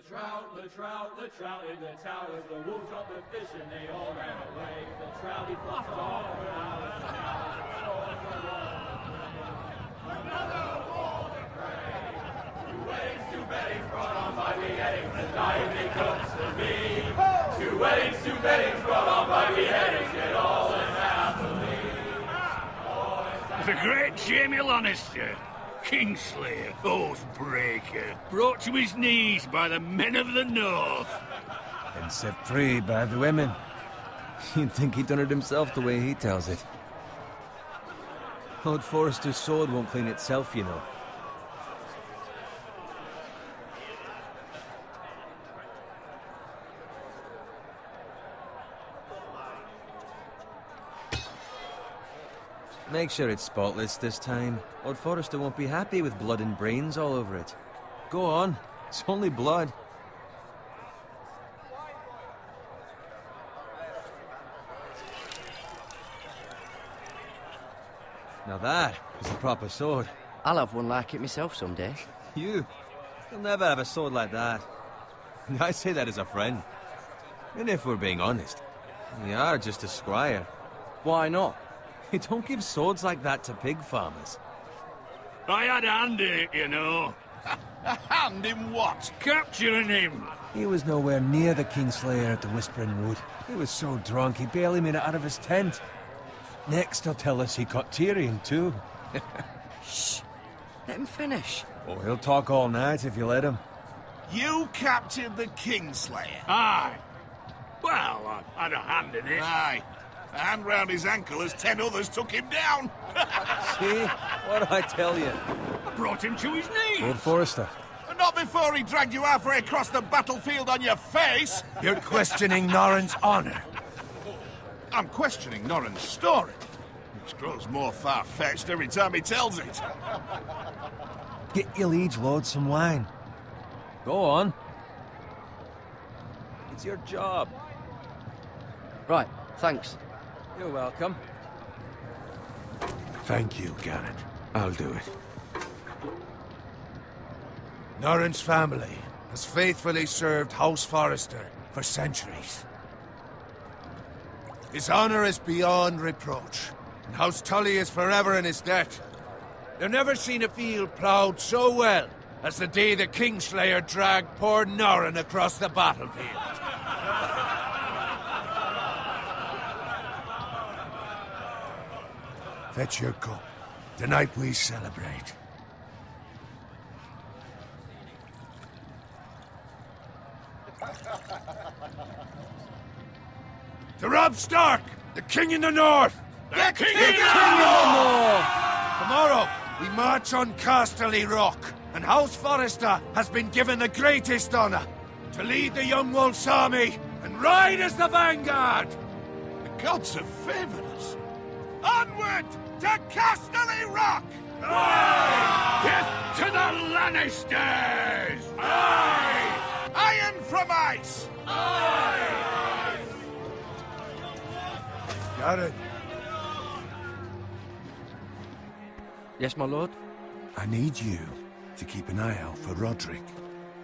the trout in the towers. The wolves dropped the fish and they all ran away. The trout he flopped off for hours and hours. Another wall to pray. Two weddings brought on by beheadings. The dying they cooks for me. Two weddings brought on by beheadings. Get all in happily. The great Jamie Lannister, Kingslayer, Oathbreaker, brought to his knees by the men of the North. And set free by the women. You'd think he'd done it himself the way he tells it. Lord Forrester's sword won't clean itself, you know. Make sure it's spotless this time. Lord Forrester won't be happy with blood and brains all over it. Go on. It's only blood. Now that is a proper sword. I'll have one like it myself someday. You'll never have a sword like that. I say that as a friend. And if we're being honest, you are just a squire. Why not? You don't give swords like that to pig farmers. I had a hand in it, you know. A hand in what? Capturing him. He was nowhere near the Kingslayer at the Whispering Wood. He was so drunk he barely made it out of his tent. Next he'll tell us he caught Tyrion too. Shh. Let him finish. Oh, he'll talk all night if you let him. You captured the Kingslayer? Aye. Well, I had a hand in it. Aye. A hand round his ankle as 10 others took him down. See? What do I tell you? I brought him to his knees. Lord Forrester. Not before he dragged you halfway across the battlefield on your face. You're questioning Norrin's honor. I'm questioning Norrin's story, which grows more far-fetched every time he tells it. Get your liege lord some wine. Go on. It's your job. Right, thanks. You're welcome. Thank you, Garrett. I'll do it. Norrin's family has faithfully served House Forrester for centuries. His honor is beyond reproach, and House Tully is forever in his debt. They've never seen a field ploughed so well as the day the Kingslayer dragged poor Norrin across the battlefield. Fetch your cup. Tonight we celebrate. To Robb Stark, the King in the North! The King in the North! Tomorrow, we march on Casterly Rock, and House Forrester has been given the greatest honor to lead the Young Wolf's army and ride as the vanguard! The gods have favored us. Onward to Casterly Rock! Aye! Death to the Lannisters! Aye! Iron from ice! Aye! Garrett, Yes, my lord? I need you to keep an eye out for Roderick.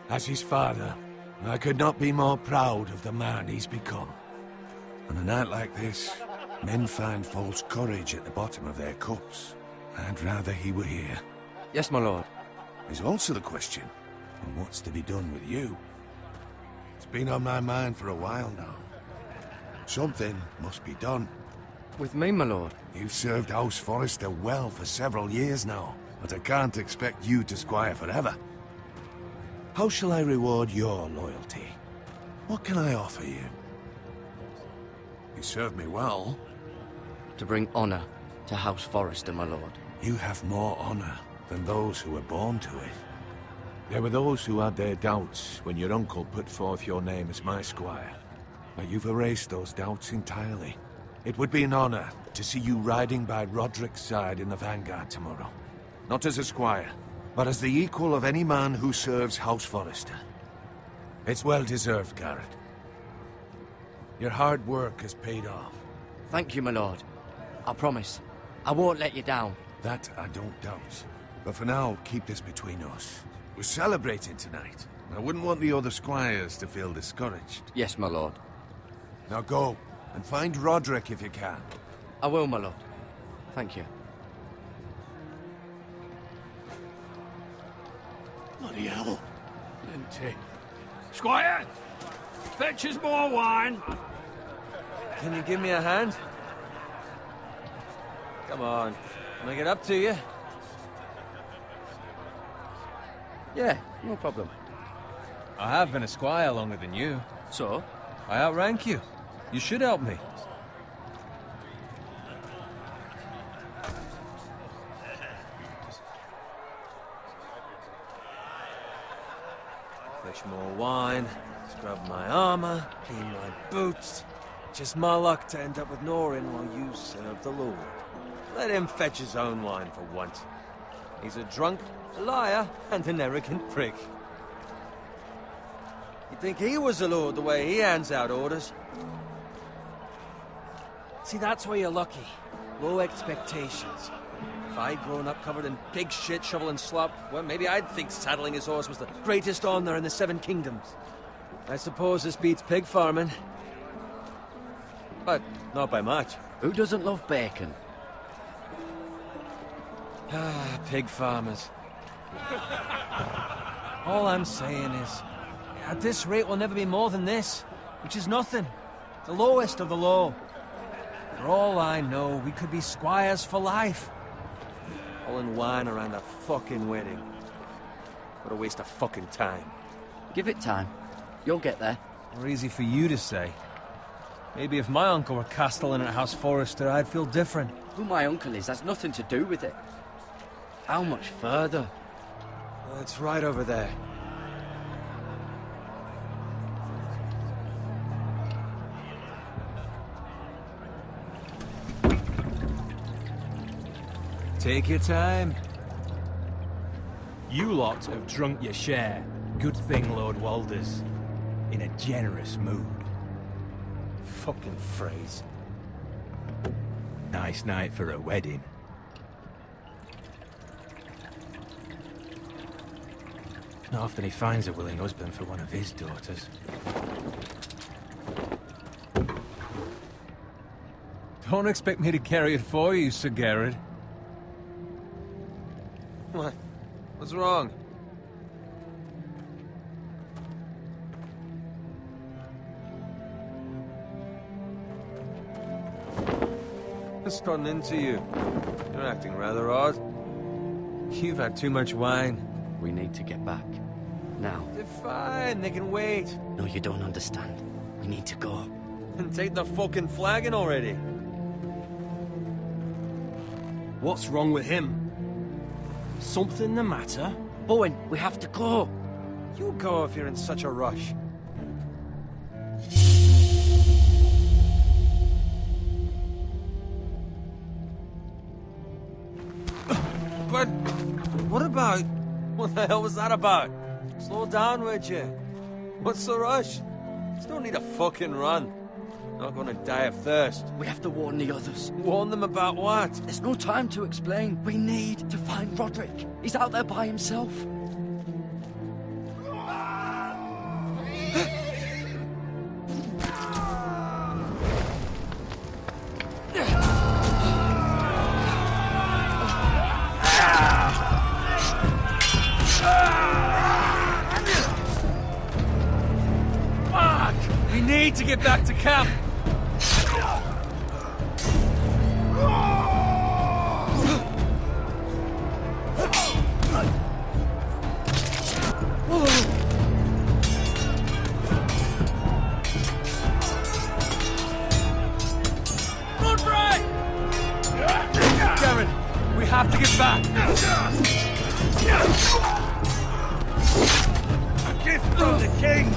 As his father, I could not be more proud of the man he's become. On a night like this, men find false courage at the bottom of their cups. I'd rather he were here. Yes, my lord. There's also the question of what's to be done with you. It's been on my mind for a while now. Something must be done. With me, my lord? You've served House Forrester well for several years now, but I can't expect you to squire forever. How shall I reward your loyalty? What can I offer you? You served me well. To bring honor to House Forrester, my lord. You have more honor than those who were born to it. There were those who had their doubts when your uncle put forth your name as my squire. But you've erased those doubts entirely. It would be an honor to see you riding by Roderick's side in the vanguard tomorrow. Not as a squire, but as the equal of any man who serves House Forrester. It's well deserved, Garrett. Your hard work has paid off. Thank you, my lord. I promise. I won't let you down. That I don't doubt. But for now, keep this between us. We're celebrating tonight. I wouldn't want the other squires to feel discouraged. Yes, my lord. Now go, and find Roderick if you can. I will, my lord. Thank you. Bloody hell. Plenty. Squire! Fetch us more wine. Can you give me a hand? Come on. Can I get up to you? Yeah, no problem. I have been a squire longer than you. So? I outrank you. You should help me. Fetch more wine, scrub my armor, clean my boots. Just my luck to end up with Norin while you serve the Lord. Let him fetch his own wine for once. He's a drunk, a liar, and an arrogant prick. You'd think he was a lord the way he hands out orders. See, that's where you're lucky. Low expectations. If I'd grown up covered in pig shit, shovel and slop, well, maybe I'd think saddling his horse was the greatest honor in the Seven Kingdoms. I suppose this beats pig farming. But not by much. Who doesn't love bacon? Ah, pig farmers. All I'm saying is, at this rate we'll never be more than this, which is nothing. The lowest of the low. For all I know, we could be squires for life. Pulling wine around a fucking wedding. What a waste of fucking time. Give it time. You'll get there. More easy for you to say. Maybe if my uncle were castellan at House Forrester, I'd feel different. Who my uncle is has nothing to do with it. How much further? Well, it's right over there. Take your time. You lot have drunk your share. Good thing Lord Walder's in a generous mood. Fucking phrase. Nice night for a wedding. Not often he finds a willing husband for one of his daughters. Don't expect me to carry it for you, Sir Garrett. What? What's wrong? What's gotten into you? You're acting rather odd. You've had too much wine. We need to get back. Now. They're fine, they can wait. No, you don't understand. We need to go. And take the fucking flagon already. What's wrong with him? Something the matter? Bowen, we have to go. You go if you're in such a rush. But what about... What the hell was that about? Slow down, would you? What's the rush? There's no need to fucking run. Not gonna die of thirst. We have to warn the others. Warn them about what? There's no time to explain. We need to find Roderick. He's out there by himself. We need to get back to camp. Garen, we have to get back. A gift from the king.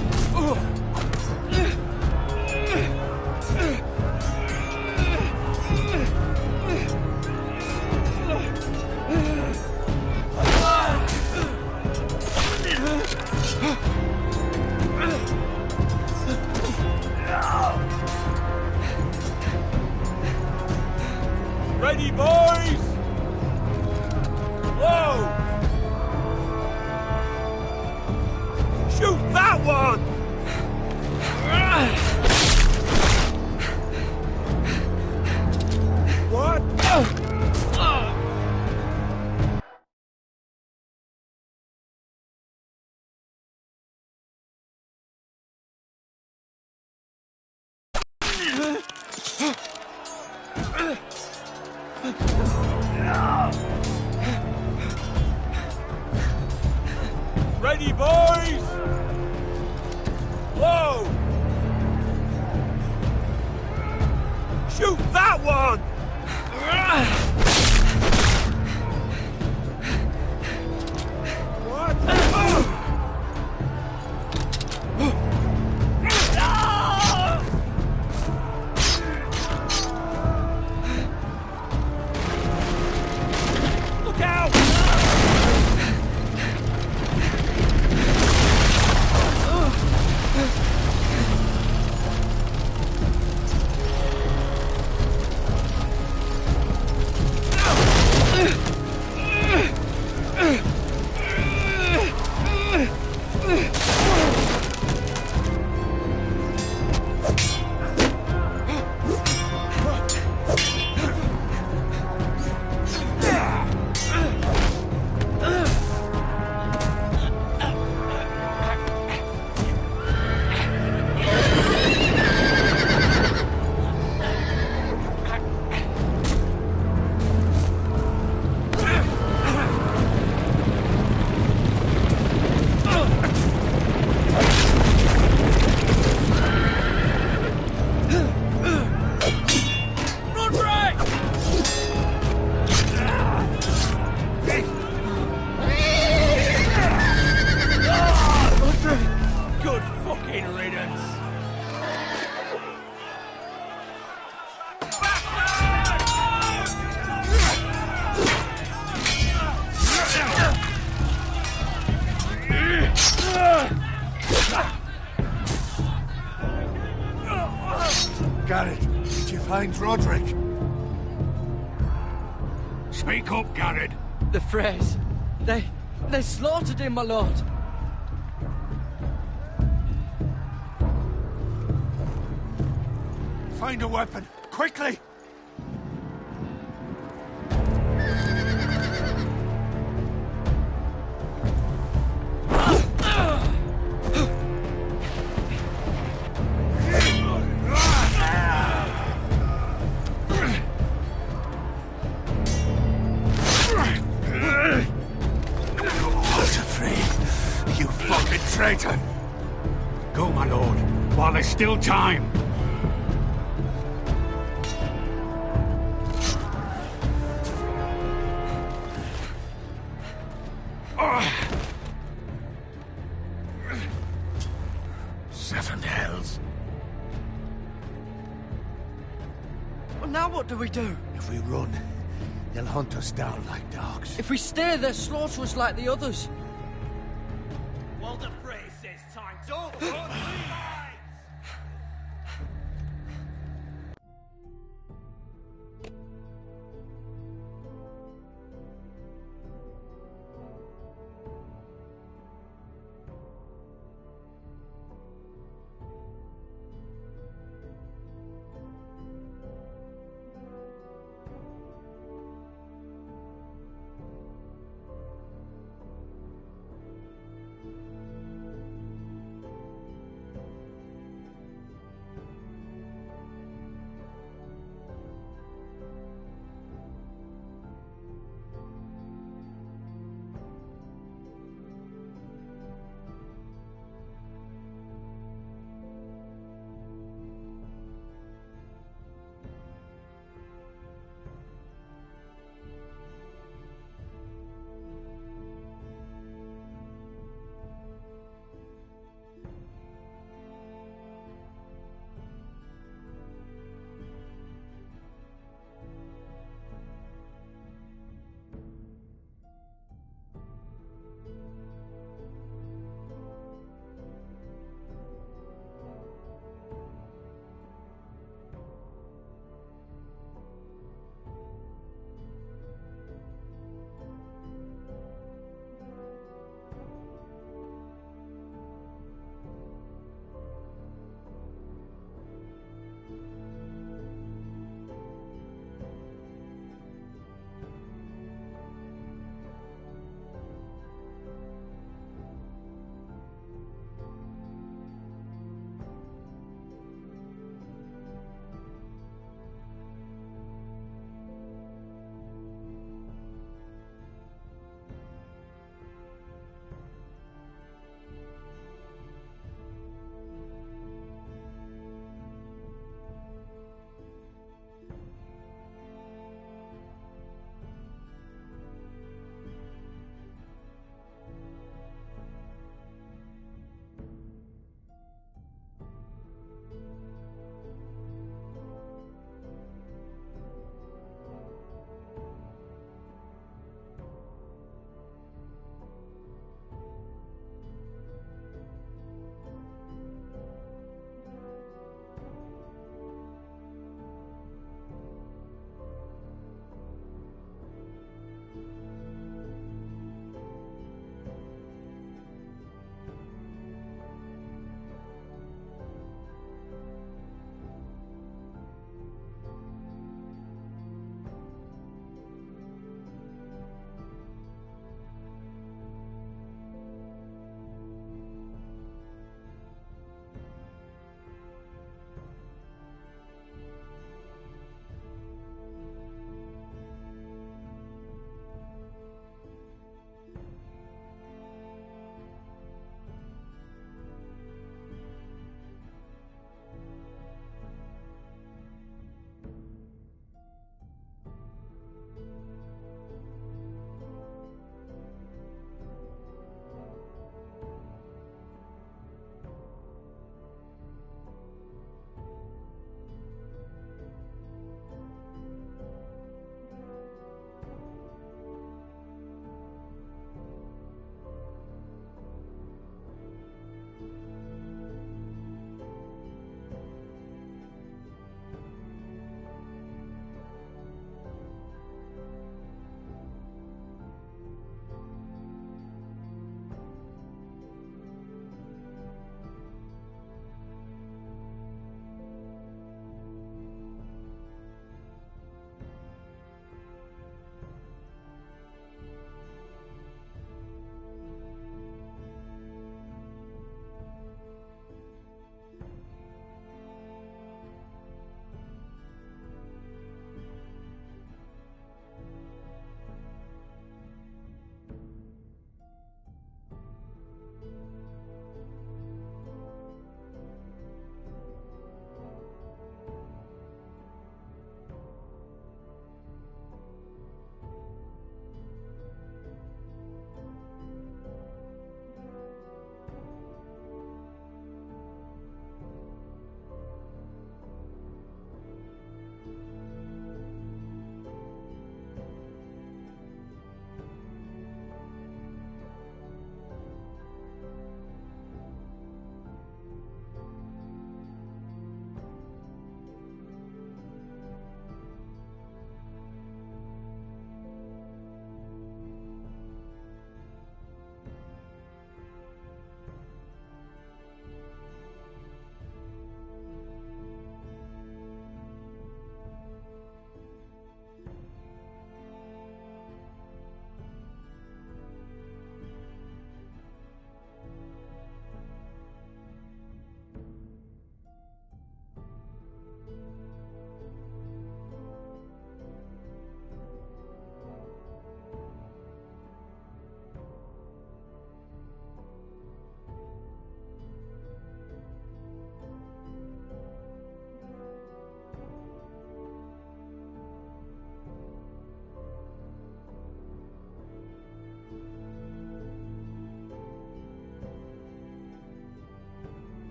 Ready, boys! Whoa! Shoot! Ready, boys? Whoa! Shoot that one! What? Look out! Good fucking riddance! Garrett, did you find Roderick? Speak up, Garrett. The Freys. They slaughtered him, my lord. Find a weapon, quickly! You fucking traitor! Go, my lord, while there's still time. Seven hells. Well, now what do we do? If we run, they'll hunt us down like dogs. If we stay, they'll slaughter us like the others. Walder Frey says time. Don't run!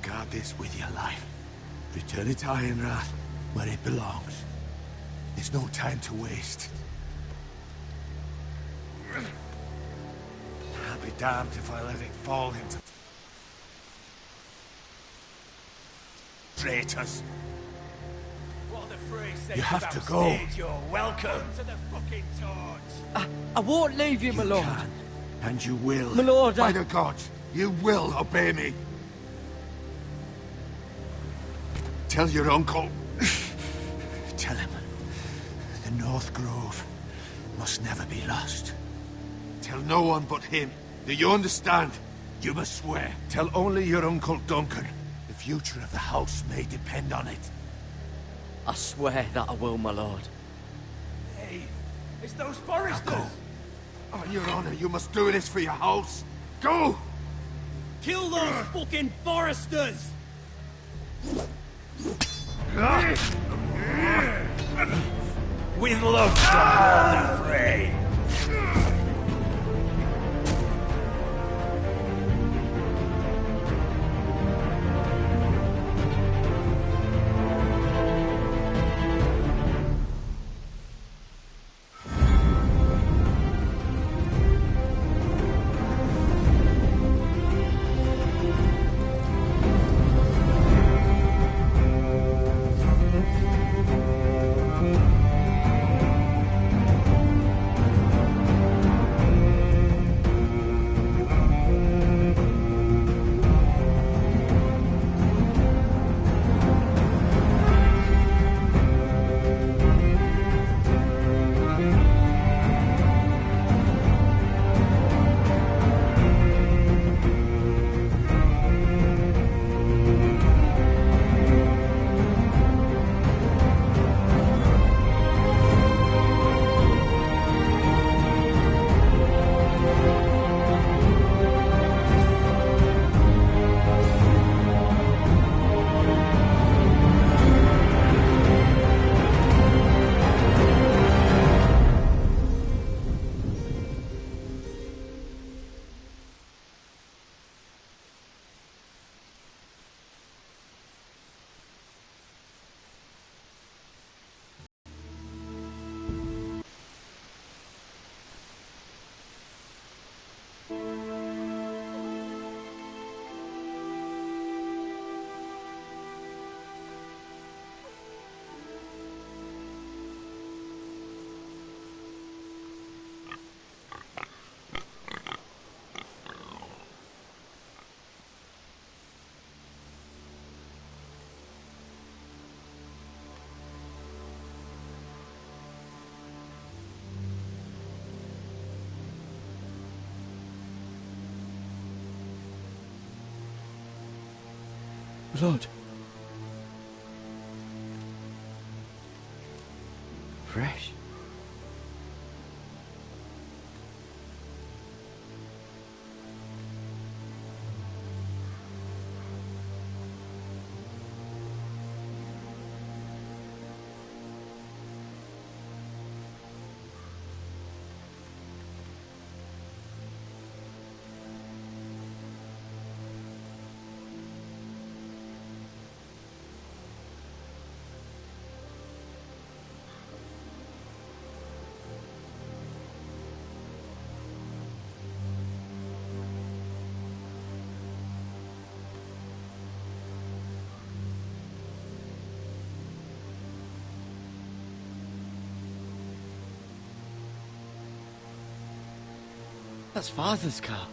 Guard this with your life. Return it to Ironrath, where it belongs. There's no time to waste. I'll be damned if I let it fall into... traitors. You have to go. You're welcome to the fucking torch. I won't leave you, my lord. Can, and you will. My lord, By the gods, you will obey me. Tell your uncle. Tell him. The North Grove must never be lost. Tell no one but him. Do you understand? You must swear. Tell only your Uncle Duncan. The future of the house may depend on it. I swear that I will, my lord. Hey, it's those foresters. Now go. On your honor, you must do this for your house. Go! Kill those fucking foresters! With love from the fray. Lord. Fresh. That's Father's car.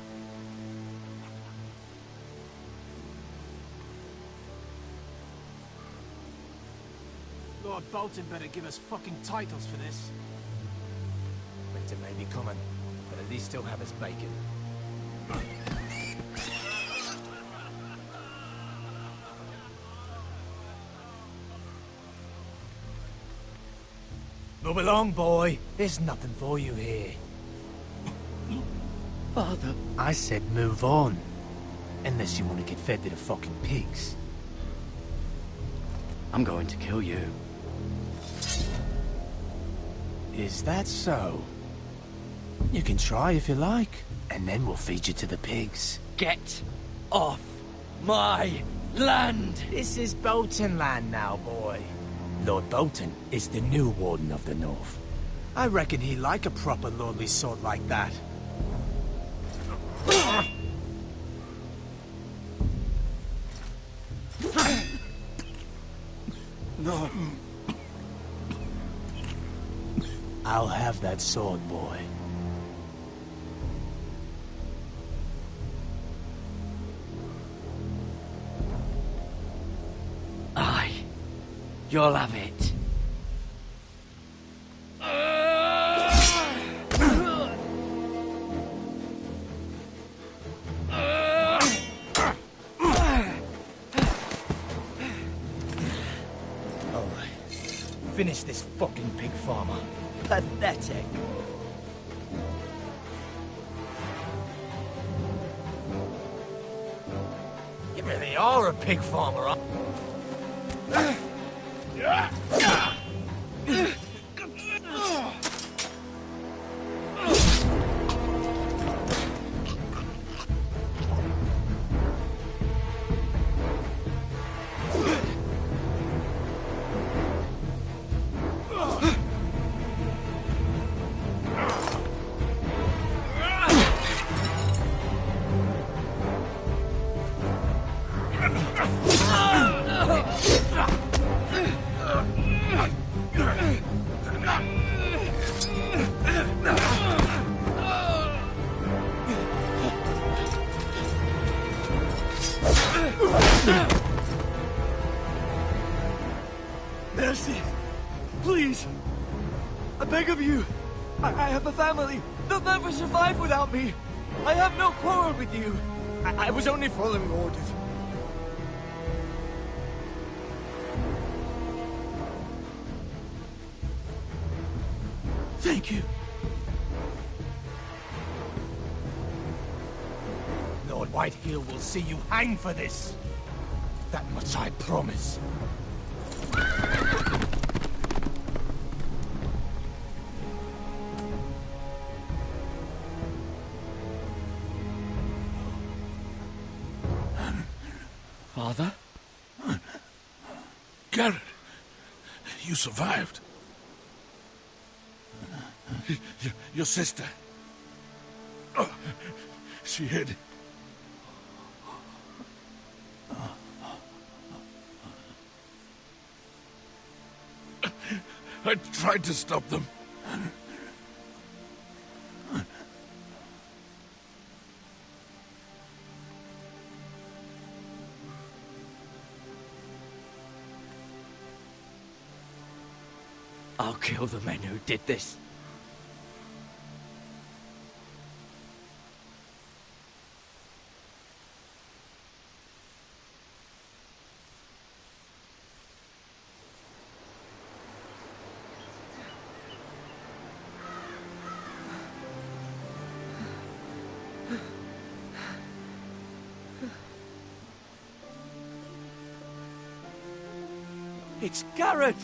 Lord Bolton better give us fucking titles for this. Winter may be coming, but at least he'll have his bacon. Move along, boy. There's nothing for you here. Father. I said move on. Unless you want to get fed to the fucking pigs. I'm going to kill you. Is that so? You can try if you like, and then we'll feed you to the pigs. Get off my land! This is Bolton land now, boy. Lord Bolton is the new Warden of the North. I reckon he'd like a proper lordly sword like that. No. I'll have that sword, boy. Aye. You'll have it. Finish this fucking pig farmer. Pathetic. You really are a pig farmer, huh? Mercy! Please! I beg of you! I have a family! They'll never survive without me! I have no quarrel with you! I was only following orders. Thank you. Lord Whitehill will see you hang for this. That much I promise. Father? Garrett, you survived. Your sister. Oh, she hid. I tried to stop them. I'll kill the men who did this. It's Garrett!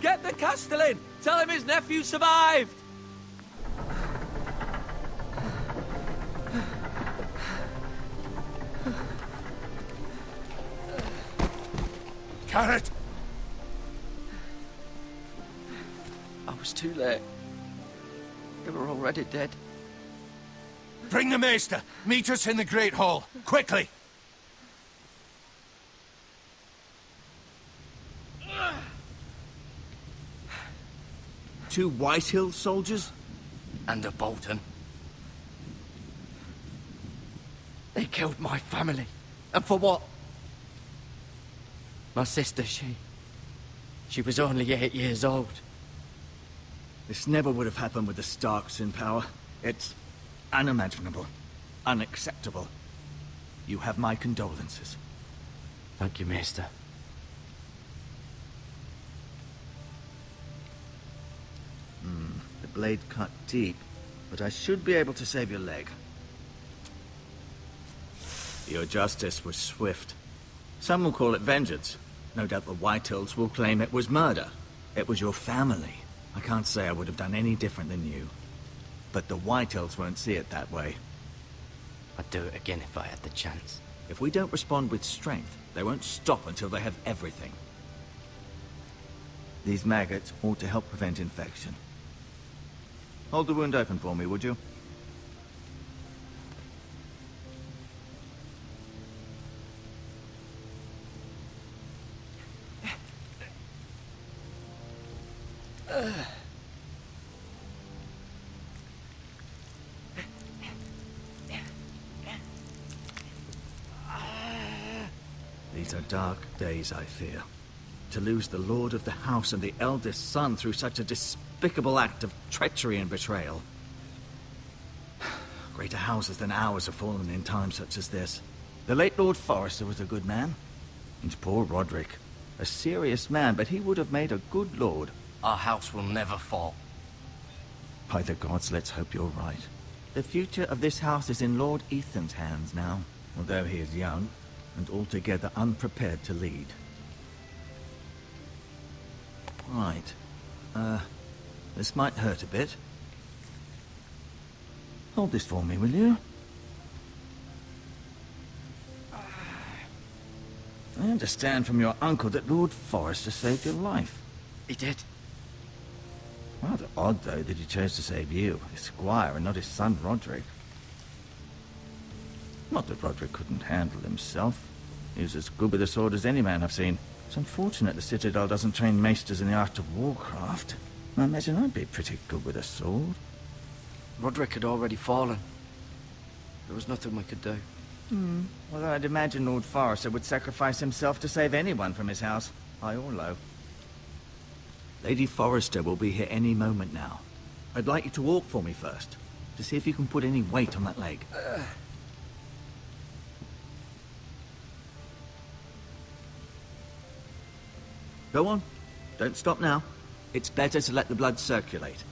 Get the Castellan! Tell him his nephew survived! Garrett! I was too late. They were already dead. Bring the Maester! Meet us in the Great Hall! Quickly! Two Whitehill soldiers? And a Bolton. They killed my family. And for what? My sister, she was only 8 years old. This never would have happened with the Starks in power. It's unimaginable. Unacceptable. You have my condolences. Thank you, Maester. The blade cut deep, but I should be able to save your leg. Your justice was swift. Some will call it vengeance. No doubt the Whitehills will claim it was murder. It was your family. I can't say I would have done any different than you. But the White Elves won't see it that way. I'd do it again if I had the chance. If we don't respond with strength, they won't stop until they have everything. These maggots ought to help prevent infection. Hold the wound open for me, would you? These are dark days, I fear. To lose the lord of the house and the eldest son through such a despicable act of treachery and betrayal. Greater houses than ours have fallen in times such as this. The late Lord Forrester was a good man. And poor Roderick. A serious man, but he would have made a good lord. Our house will never fall. By the gods, let's hope you're right. The future of this house is in Lord Ethan's hands now, although he is young and altogether unprepared to lead. Right. This might hurt a bit. Hold this for me, will you? I understand from your uncle that Lord Forrester saved your life. He did. Rather odd, though, that he chose to save you, his squire, and not his son Roderick. Not that Roderick couldn't handle himself. He was as good with a sword as any man I've seen. It's unfortunate the Citadel doesn't train maesters in the art of warcraft. I imagine I'd be pretty good with a sword. Roderick had already fallen. There was nothing we could do. Although I'd imagine Lord Forrester would sacrifice himself to save anyone from his house, high or low. Lady Forrester will be here any moment now. I'd like you to walk for me first, to see if you can put any weight on that leg. Go on. Don't stop now. It's better to let the blood circulate.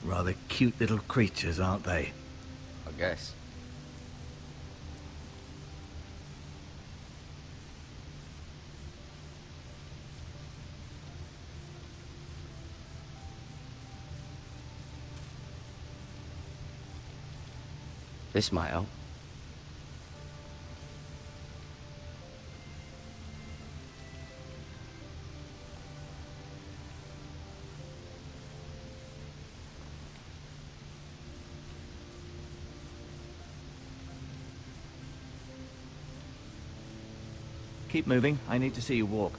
Rather cute little creatures, aren't they? I guess. This might help. Keep moving. I need to see you walk.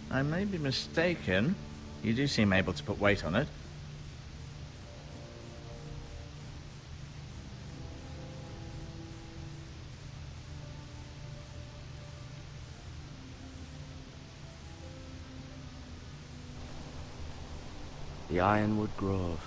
I may be mistaken. You do seem able to put weight on it. The Ironwood Grove.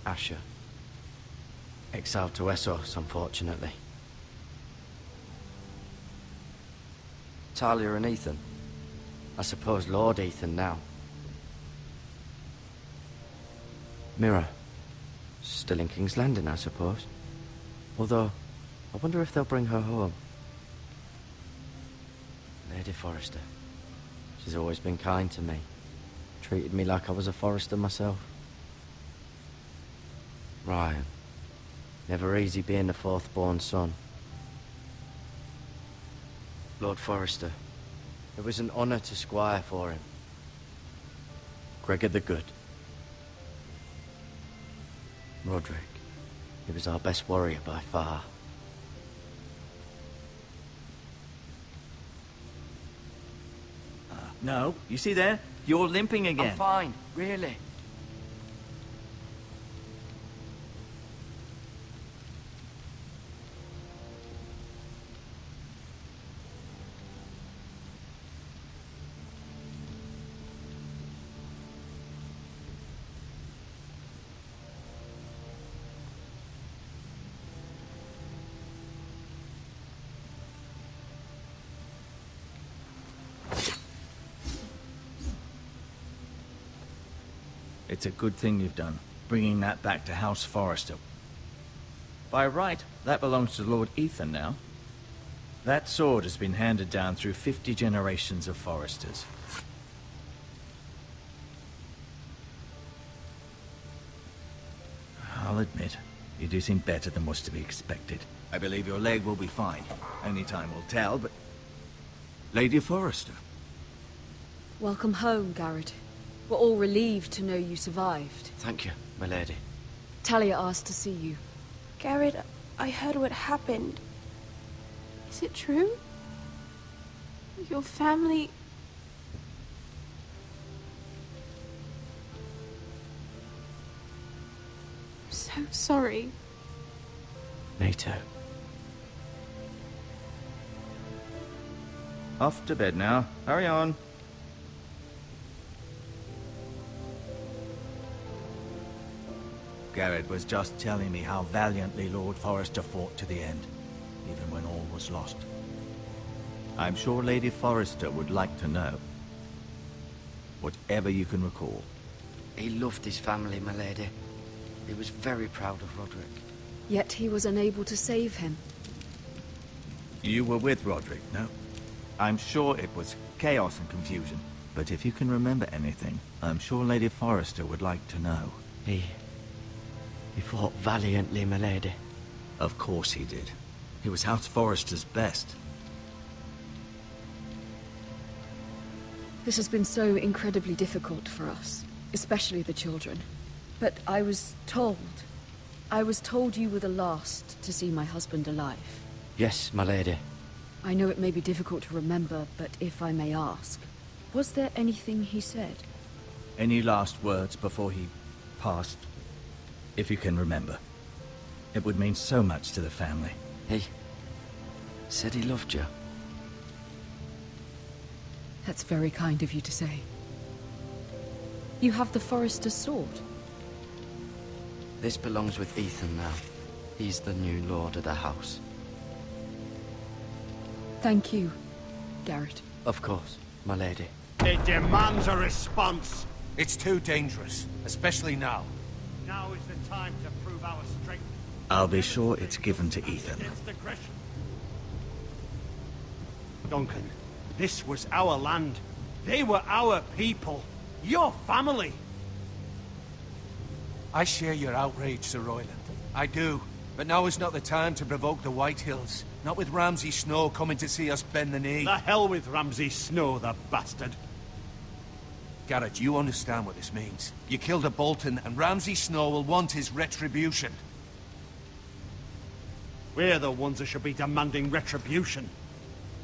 Asher. Exiled to Essos, unfortunately. Talia and Ethan. I suppose Lord Ethan now. Mira. Still in King's Landing, I suppose. Although, I wonder if they'll bring her home. Lady Forrester. She's always been kind to me. Treated me like I was a Forrester myself. Ryan. Never easy being the fourth-born son. Lord Forrester, it was an honour to squire for him. Gregor the Good. Roderick, he was our best warrior by far. No, you see there? You're limping again. I'm fine, really. It's a good thing you've done, bringing that back to House Forrester. By right, that belongs to Lord Ethan now. That sword has been handed down through 50 generations of Forresters. I'll admit, you do seem better than was to be expected. I believe your leg will be fine. Only time will tell, but... Lady Forrester. Welcome home, Garrett. We're all relieved to know you survived. Thank you, my lady. Talia asked to see you. Garrett, I heard what happened. Is it true? Your family... I'm so sorry. Me too. Off to bed now. Hurry on. Garrett was just telling me how valiantly Lord Forrester fought to the end, even when all was lost. I'm sure Lady Forrester would like to know. Whatever you can recall. He loved his family, my lady. He was very proud of Roderick. Yet he was unable to save him. You were with Roderick, no? I'm sure it was chaos and confusion. But if you can remember anything, I'm sure Lady Forrester would like to know. He fought valiantly, my lady. Of course he did. He was House Forrester's best. This has been so incredibly difficult for us, especially the children. But I was told you were the last to see my husband alive. Yes, my lady. I know it may be difficult to remember, but if I may ask, was there anything he said? Any last words before he passed? If you can remember. It would mean so much to the family. He said he loved you. That's very kind of you to say. You have the Forrester's sword. This belongs with Ethan now. He's the new lord of the house. Thank you, Garrett. Of course, my lady. It demands a response. It's too dangerous, especially now. Now is the time to prove our strength. I'll be sure it's given to Ethan. Duncan, this was our land. They were our people. Your family. I share your outrage, Sir Royland. I do. But now is not the time to provoke the Whitehills. Not with Ramsay Snow coming to see us bend the knee. The hell with Ramsay Snow, the bastard. Garrett, you understand what this means. You killed a Bolton, and Ramsay Snow will want his retribution. We're the ones that should be demanding retribution.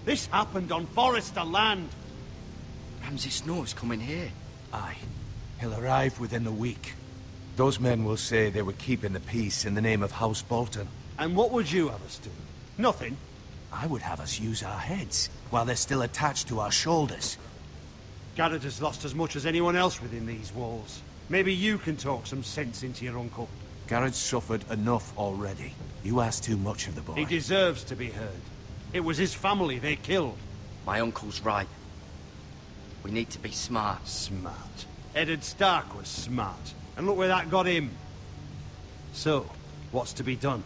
This happened on Forrester land. Ramsay Snow's coming here. Aye. He'll arrive within the week. Those men will say they were keeping the peace in the name of House Bolton. And what would you have us do? Nothing. I would have us use our heads, while they're still attached to our shoulders. Garrett has lost as much as anyone else within these walls. Maybe you can talk some sense into your uncle. Garrett's suffered enough already. You ask too much of the boy. He deserves to be heard. It was his family they killed. My uncle's right. We need to be smart. Smart. Eddard Stark was smart. And look where that got him. So, what's to be done?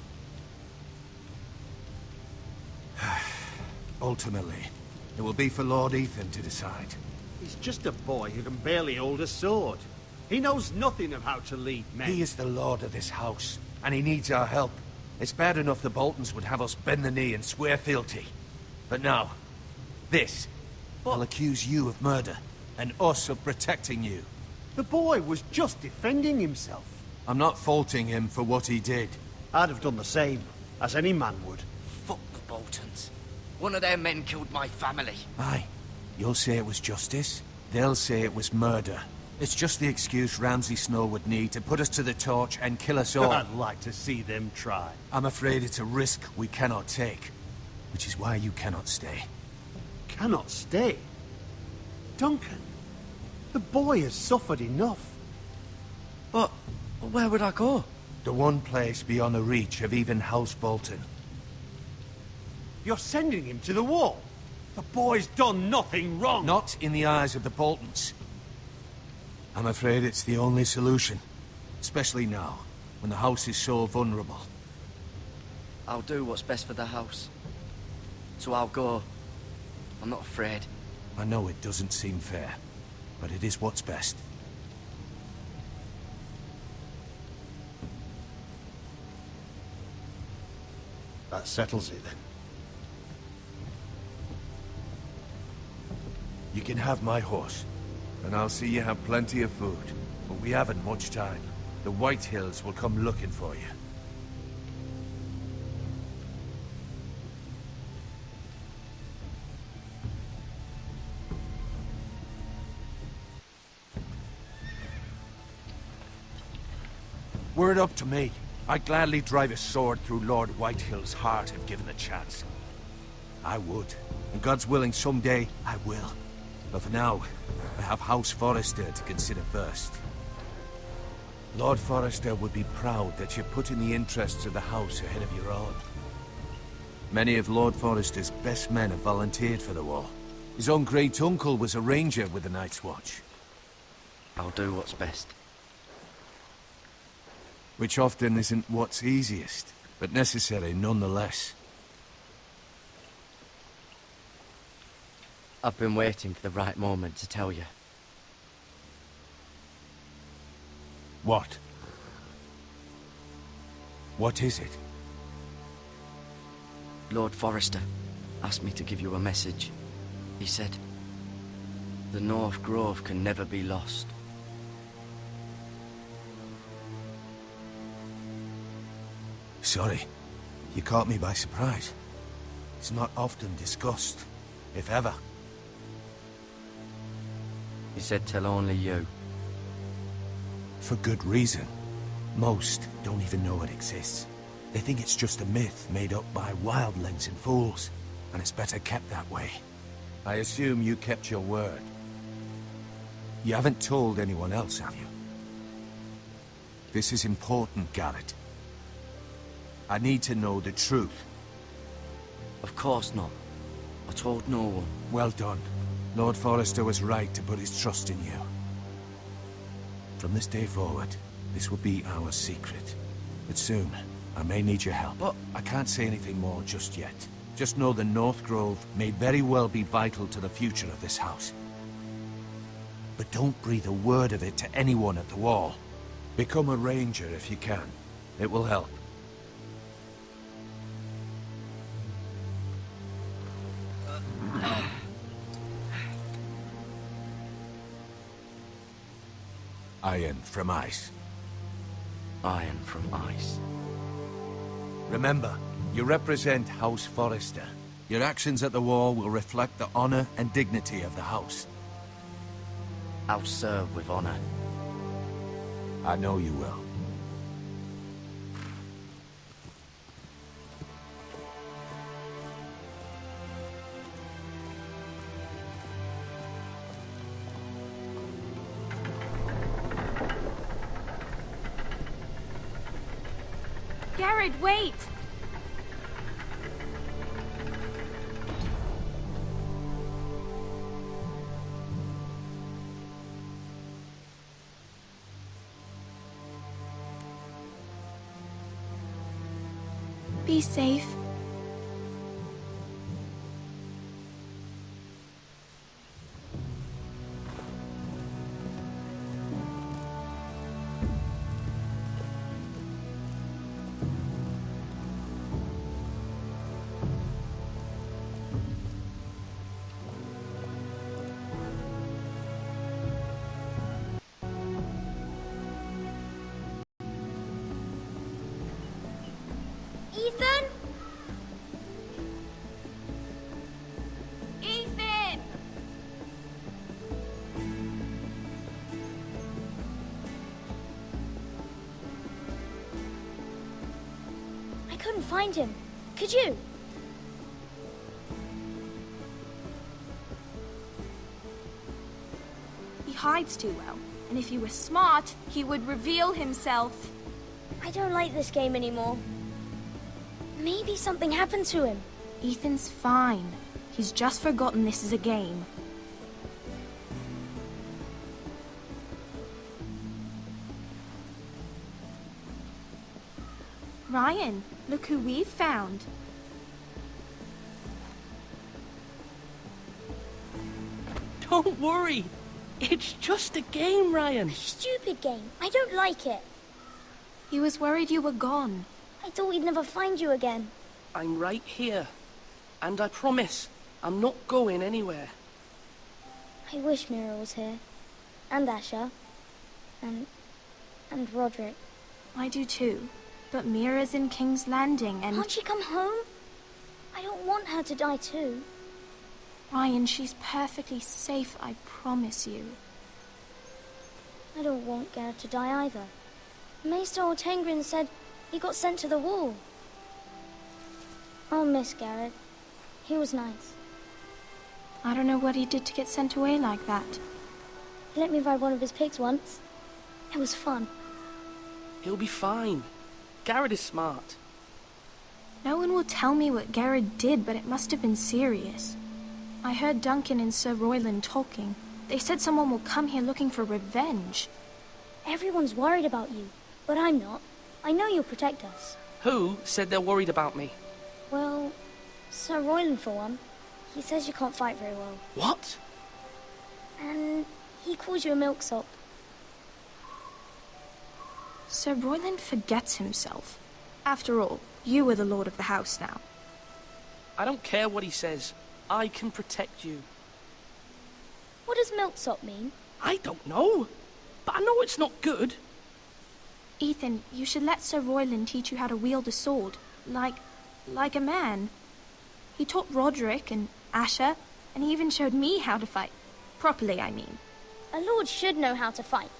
Ultimately, it will be for Lord Ethan to decide. He's just a boy who can barely hold a sword. He knows nothing of how to lead men. He is the lord of this house, and he needs our help. It's bad enough the Boltons would have us bend the knee and swear fealty. But now, this. I'll accuse you of murder, and us of protecting you. The boy was just defending himself. I'm not faulting him for what he did. I'd have done the same, as any man would. Fuck the Boltons. One of their men killed my family. Aye. You'll say it was justice. They'll say it was murder. It's just the excuse Ramsay Snow would need to put us to the torch and kill us all. I'd like to see them try. I'm afraid it's a risk we cannot take. Which is why you cannot stay. Cannot stay? Duncan, the boy has suffered enough. But where would I go? The one place beyond the reach of even House Bolton. You're sending him to the wall? The boy's done nothing wrong. Not in the eyes of the Boltons. I'm afraid it's the only solution. Especially now, when the house is so vulnerable. I'll do what's best for the house. So I'll go. I'm not afraid. I know it doesn't seem fair, but it is what's best. That settles it then. You can have my horse, and I'll see you have plenty of food. But we haven't much time. The White Hills will come looking for you. Were it up to me, I'd gladly drive a sword through Lord Whitehill's heart if given the chance. I would, and God's willing someday I will. But for now, I have House Forrester to consider first. Lord Forrester would be proud that you're putting the interests of the house ahead of your own. Many of Lord Forrester's best men have volunteered for the war. His own great-uncle was a ranger with the Night's Watch. I'll do what's best. Which often isn't what's easiest, but necessary nonetheless. I've been waiting for the right moment to tell you. What? What is it? Lord Forrester asked me to give you a message. He said, the North Grove can never be lost. Sorry, you caught me by surprise. It's not often discussed, if ever. He said tell only you. For good reason. Most don't even know it exists. They think it's just a myth made up by wildlings and fools, and it's better kept that way. I assume you kept your word. You haven't told anyone else, have you? This is important, Garrett. I need to know the truth. Of course not. I told no one. Well done. Lord Forrester was right to put his trust in you. From this day forward, this will be our secret. But soon, I may need your help. But I can't say anything more just yet. Just know the North Grove may very well be vital to the future of this house. But don't breathe a word of it to anyone at the wall. Become a ranger if you can. It will help. Iron from ice. Iron from ice. Remember, you represent House Forrester. Your actions at the war will reflect the honor and dignity of the house. I'll serve with honor. I know you will. Garrett, wait! Be safe. Ethan? Ethan! I couldn't find him. Could you? He hides too well, and if he were smart, he would reveal himself. I don't like this game anymore. Maybe something happened to him. Ethan's fine. He's just forgotten this is a game. Ryan, look who we've found. Don't worry. It's just a game, Ryan. A stupid game. I don't like it. He was worried you were gone. I thought we'd never find you again. I'm right here. And I promise, I'm not going anywhere. I wish Mira was here. And Asher. And Roderick. I do too. But Mira's in King's Landing and... Can't she come home? I don't want her to die too. Ryan, she's perfectly safe, I promise you. I don't want Garrett to die either. Maester Ortengrin said he got sent to the wall. I'll miss Garrett. He was nice. I don't know what he did to get sent away like that. He let me ride one of his pigs once. It was fun. He'll be fine. Garrett is smart. No one will tell me what Garrett did, but it must have been serious. I heard Duncan and Sir Royland talking. They said someone will come here looking for revenge. Everyone's worried about you, but I'm not. I know you'll protect us. Who said they're worried about me? Well, Sir Royland for one. He says you can't fight very well. What? And he calls you a milksop. Sir Royland forgets himself. After all, you are the lord of the house now. I don't care what he says. I can protect you. What does milksop mean? I don't know. But I know it's not good. Ethan, you should let Sir Royland teach you how to wield a sword. Like a man. He taught Roderick and Asher, and he even showed me how to fight. Properly, I mean. A lord should know how to fight.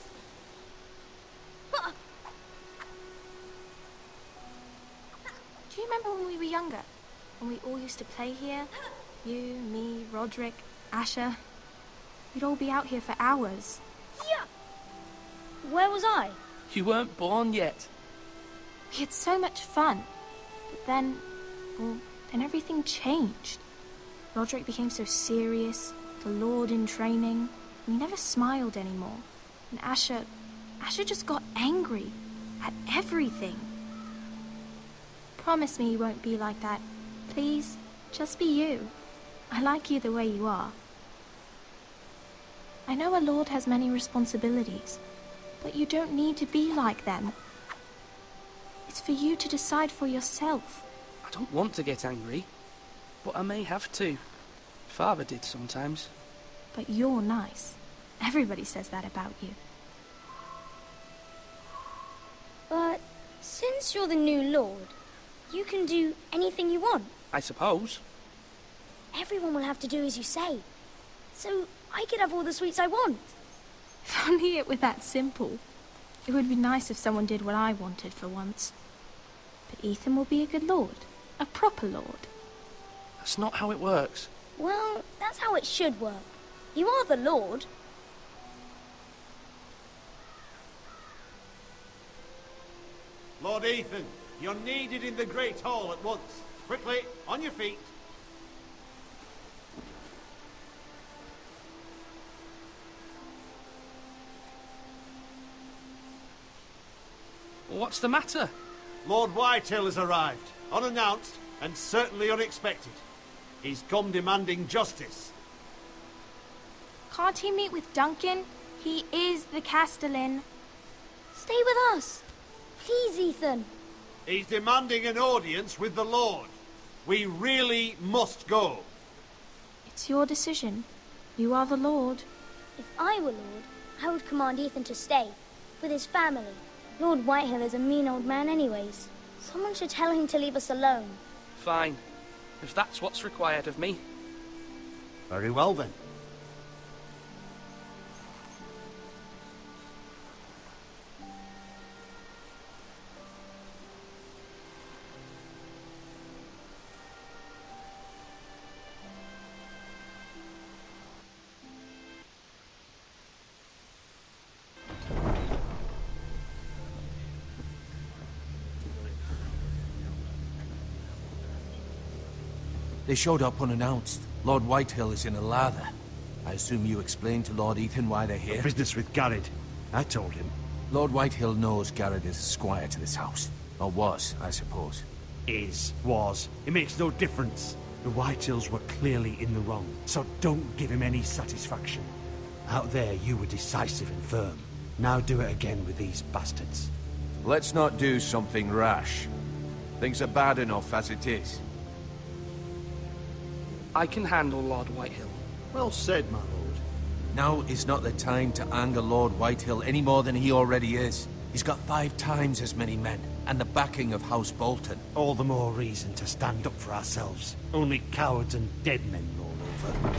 Do you remember when we were younger? When we all used to play here? You, me, Roderick, Asher. We'd all be out here for hours. Yeah. Where was I? You weren't born yet. We had so much fun. But then everything changed. Roderick became so serious, the lord in training. We never smiled anymore. And Asher just got angry at everything. Promise me you won't be like that. Please, just be you. I like you the way you are. I know a lord has many responsibilities, but you don't need to be like them. It's for you to decide for yourself. I don't want to get angry, but I may have to. Father did sometimes. But you're nice. Everybody says that about you. But since you're the new lord, you can do anything you want. I suppose. Everyone will have to do as you say. So I could have all the sweets I want. If only it were that simple. It would be nice if someone did what I wanted for once. But Ethan will be a good lord. A proper lord. That's not how it works. Well, that's how it should work. You are the lord. Lord Ethan, you're needed in the Great Hall at once. Quickly, on your feet. What's the matter? Lord Whitehill has arrived, unannounced and certainly unexpected. He's come demanding justice. Can't he meet with Duncan? He is the Castellan. Stay with us. Please, Ethan. He's demanding an audience with the Lord. We really must go. It's your decision. You are the lord. If I were lord, I would command Ethan to stay, with his family. Lord Whitehill is a mean old man anyways, Someone should tell him to leave us alone. Fine. If that's what's required of me. Very well then. They showed up unannounced. Lord Whitehill is in a lather. I assume you explained to Lord Ethan why they're here? Business with Garrett. I told him. Lord Whitehill knows Garrett is a squire to this house. Or was, I suppose. Was. It makes no difference. The Whitehills were clearly in the wrong, so don't give him any satisfaction. Out there, you were decisive and firm. Now do it again with these bastards. Let's not do something rash. Things are bad enough as it is. I can handle Lord Whitehill. Well said, my lord. Now is not the time to anger Lord Whitehill any more than he already is. He's got 5 times as many men, and the backing of House Bolton. All the more reason to stand up for ourselves. Only cowards and dead men roll over.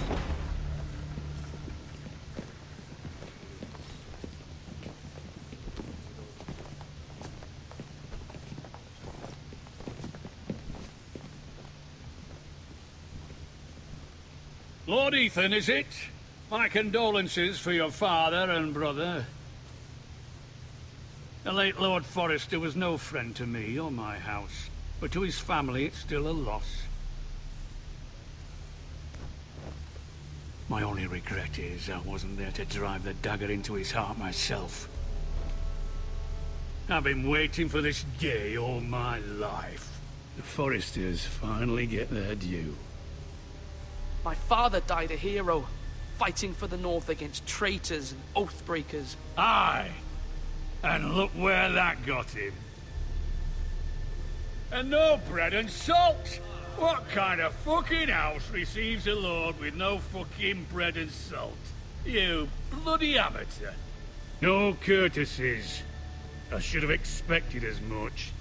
Lord Ethan, is it? My condolences for your father and brother. The late Lord Forrester was no friend to me or my house, but to his family it's still a loss. My only regret is I wasn't there to drive the dagger into his heart myself. I've been waiting for this day all my life. The Forresters finally get their due. My father died a hero, fighting for the North against traitors and oathbreakers. Aye, and look where that got him. And no bread and salt! What kind of fucking house receives a lord with no fucking bread and salt? You bloody amateur. No courtesies. I should have expected as much.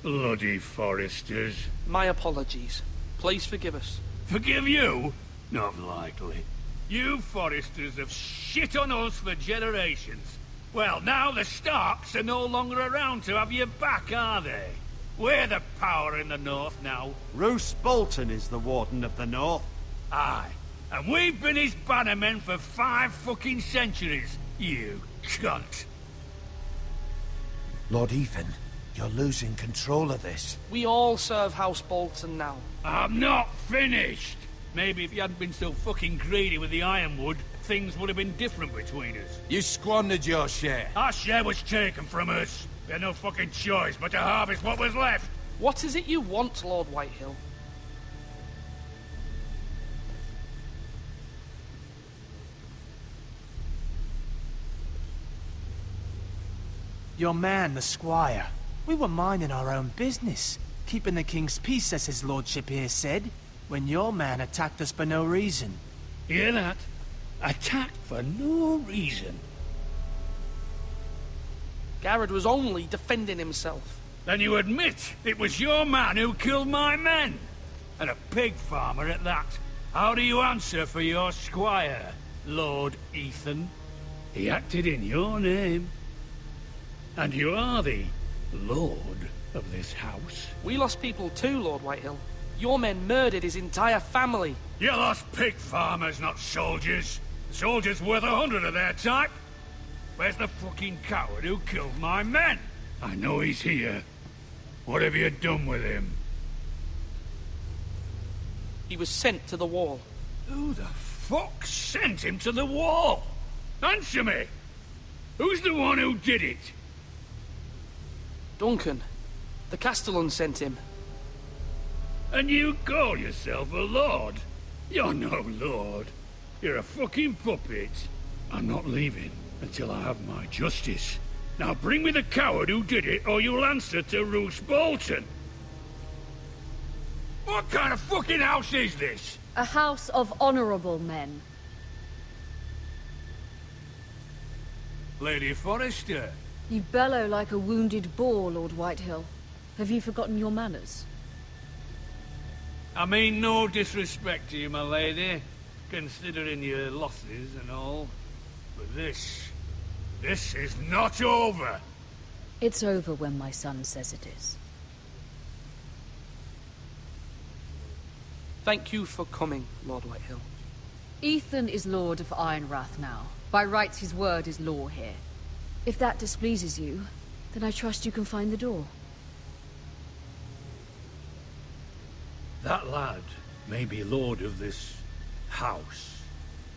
Bloody Forresters. My apologies. Please forgive us. Forgive you? Not likely. You Forresters have shit on us for generations. Well, now the Starks are no longer around to have you back, are they? We're the power in the North now. Roose Bolton is the Warden of the North. Aye. And we've been his bannermen for 5 fucking centuries, you cunt. Lord Ethan, you're losing control of this. We all serve House Bolton now. I'm not finished! Maybe if you hadn't been so fucking greedy with the ironwood, things would have been different between us. You squandered your share. Our share was taken from us. We had no fucking choice but to harvest what was left. What is it you want, Lord Whitehill? Your man, the squire. We were minding our own business, keeping the king's peace, as his lordship here said, when your man attacked us for no reason. Hear that? Attacked for no reason. Garrett was only defending himself. Then you admit it was your man who killed my men? And a pig farmer at that. How do you answer for your squire, Lord Ethan? He acted in your name. And you are the lord of this house. We lost people too, Lord Whitehill. Your men murdered his entire family. You lost pig farmers, not soldiers. Soldiers worth 100 of their type. Where's the fucking coward who killed my men? I know he's here. What have you done with him? He was sent to the wall. Who the fuck sent him to the wall? Answer me! Who's the one who did it? Duncan. The Castellan sent him. And you call yourself a lord? You're no lord. You're a fucking puppet. I'm not leaving until I have my justice. Now bring me the coward who did it, or you'll answer to Roose Bolton. What kind of fucking house is this? A house of honorable men. Lady Forrester. You bellow like a wounded boar, Lord Whitehill. Have you forgotten your manners? I mean no disrespect to you, my lady, considering your losses and all. But this is not over. It's over when my son says it is. Thank you for coming, Lord Whitehill. Ethan is Lord of Ironrath now. By rights, his word is law here. If that displeases you, then I trust you can find the door. That lad may be lord of this house,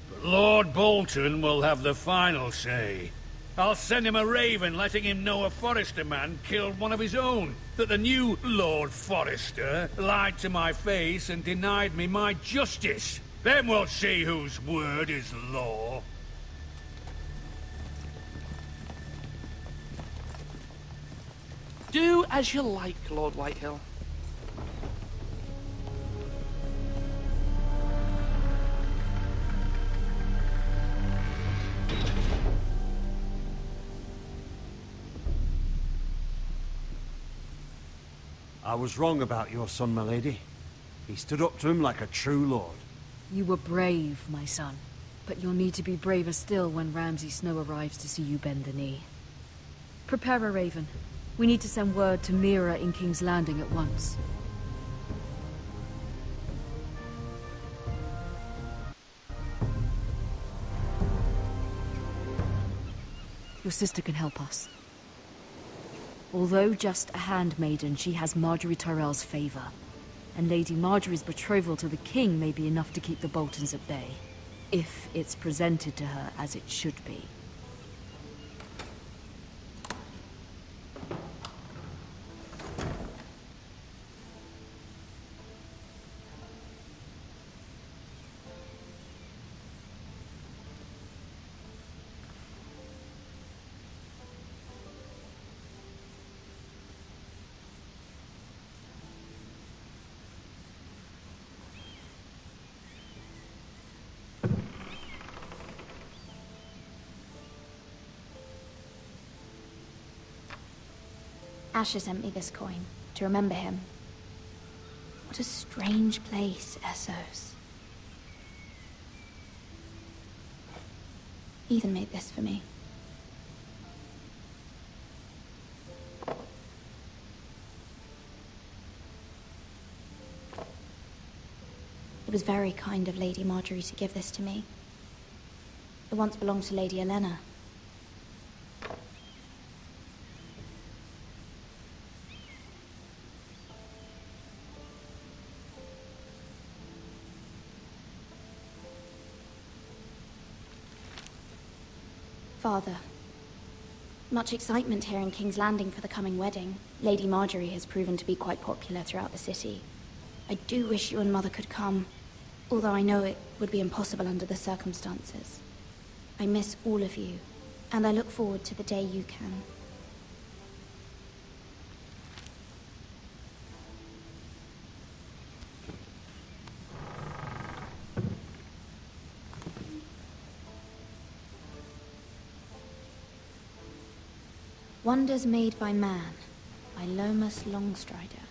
but Lord Bolton will have the final say. I'll send him a raven letting him know a Forrester man killed one of his own, that the new Lord Forrester lied to my face and denied me my justice. Then we'll see whose word is law. Do as you like, Lord Whitehill. I was wrong about your son, my lady. He stood up to him like a true lord. You were brave, my son. But you'll need to be braver still when Ramsay Snow arrives to see you bend the knee. Prepare a raven. We need to send word to Mira in King's Landing at once. Your sister can help us. Although just a handmaiden, she has Marjorie Tyrell's favor. And Lady Marjorie's betrothal to the king may be enough to keep the Boltons at bay. If it's presented to her as it should be. Asher sent me this coin, to remember him. What a strange place, Essos. Ethan made this for me. It was very kind of Lady Marjorie to give this to me. It once belonged to Lady Elena. Father, much excitement here in King's Landing for the coming wedding. Lady Marjorie has proven to be quite popular throughout the city. I do wish you and Mother could come, although I know it would be impossible under the circumstances. I miss all of you, and I look forward to the day you can. Wonders Made by Man, by Lomas Longstrider.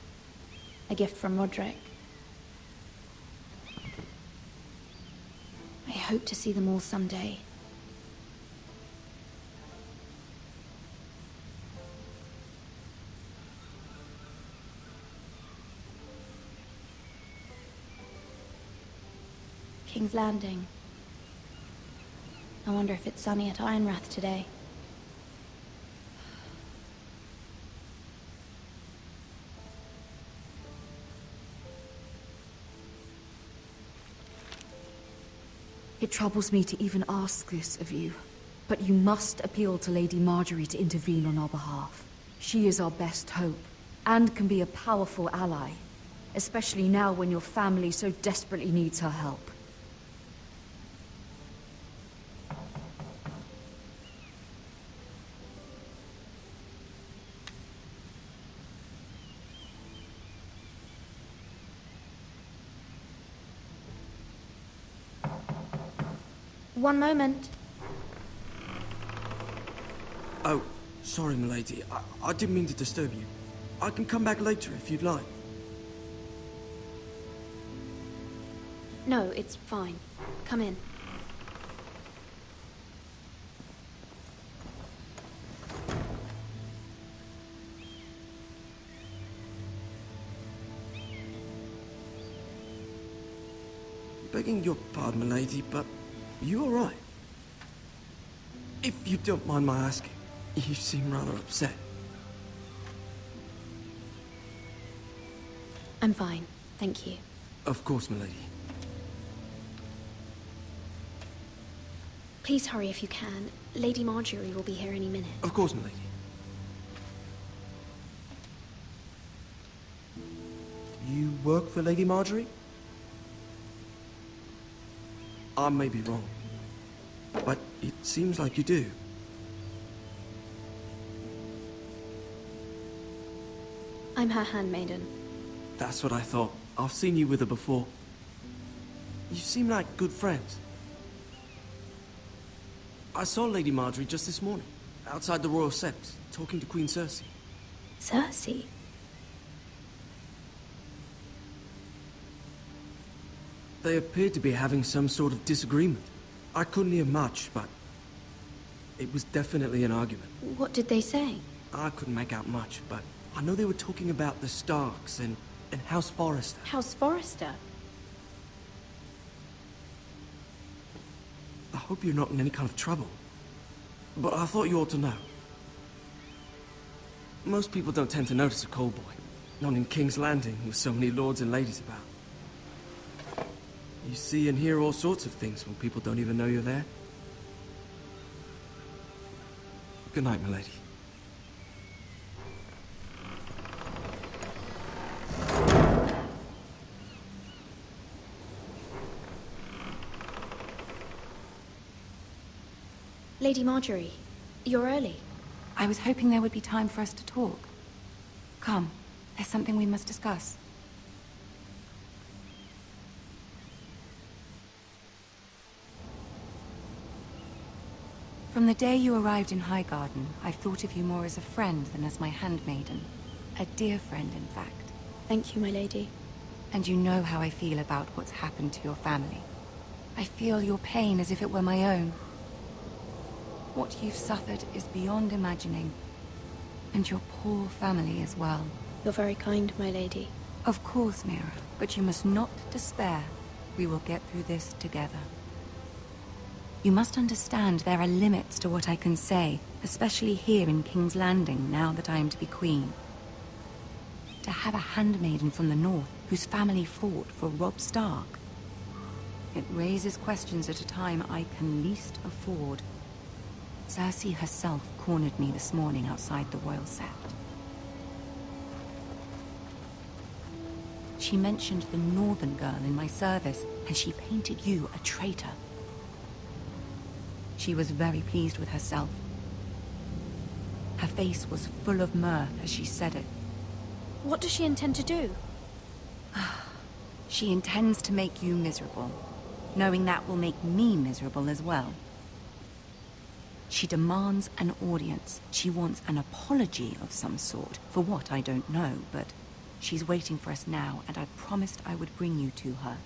A gift from Roderick. I hope to see them all someday. King's Landing. I wonder if it's sunny at Ironrath today. It troubles me to even ask this of you, but you must appeal to Lady Marjorie to intervene on our behalf. She is our best hope, and can be a powerful ally, especially now when your family so desperately needs her help. One moment. Oh, sorry, milady. I didn't mean to disturb you. I can come back later if you'd like. No, it's fine. Come in. Begging your pardon, milady, but you all right? If you don't mind my asking, you seem rather upset. I'm fine, thank you. Of course, milady. Please hurry if you can. Lady Marjorie will be here any minute. Of course, milady. You work for Lady Marjorie? I may be wrong, but it seems like you do. I'm her handmaiden. That's what I thought. I've seen you with her before. You seem like good friends. I saw Lady Marjorie just this morning, outside the Royal Sept, talking to Queen Cersei. Cersei? They appeared to be having some sort of disagreement. I couldn't hear much, but it was definitely an argument. What did they say? I couldn't make out much, but I know they were talking about the Starks and House Forrester. House Forrester? I hope you're not in any kind of trouble, but I thought you ought to know. Most people don't tend to notice a cold boy, not in King's Landing with so many lords and ladies about. You see and hear all sorts of things when people don't even know you're there. Good night, milady. Lady Marjorie, you're early. I was hoping there would be time for us to talk. Come, there's something we must discuss. From the day you arrived in Highgarden, I've thought of you more as a friend than as my handmaiden. A dear friend, in fact. Thank you, my lady. And you know how I feel about what's happened to your family. I feel your pain as if it were my own. What you've suffered is beyond imagining. And your poor family as well. You're very kind, my lady. Of course, Mira, but you must not despair. We will get through this together. You must understand there are limits to what I can say, especially here in King's Landing, now that I am to be queen. To have a handmaiden from the north, whose family fought for Robb Stark. It raises questions at a time I can least afford. Cersei herself cornered me this morning outside the Royal Sept. She mentioned the northern girl in my service, and she painted you a traitor. She was very pleased with herself. Her face was full of mirth as she said it. What does she intend to do? She intends to make you miserable, knowing that will make me miserable as well. She demands an audience. She wants an apology of some sort, for what I don't know, but she's waiting for us now, and I promised I would bring you to her.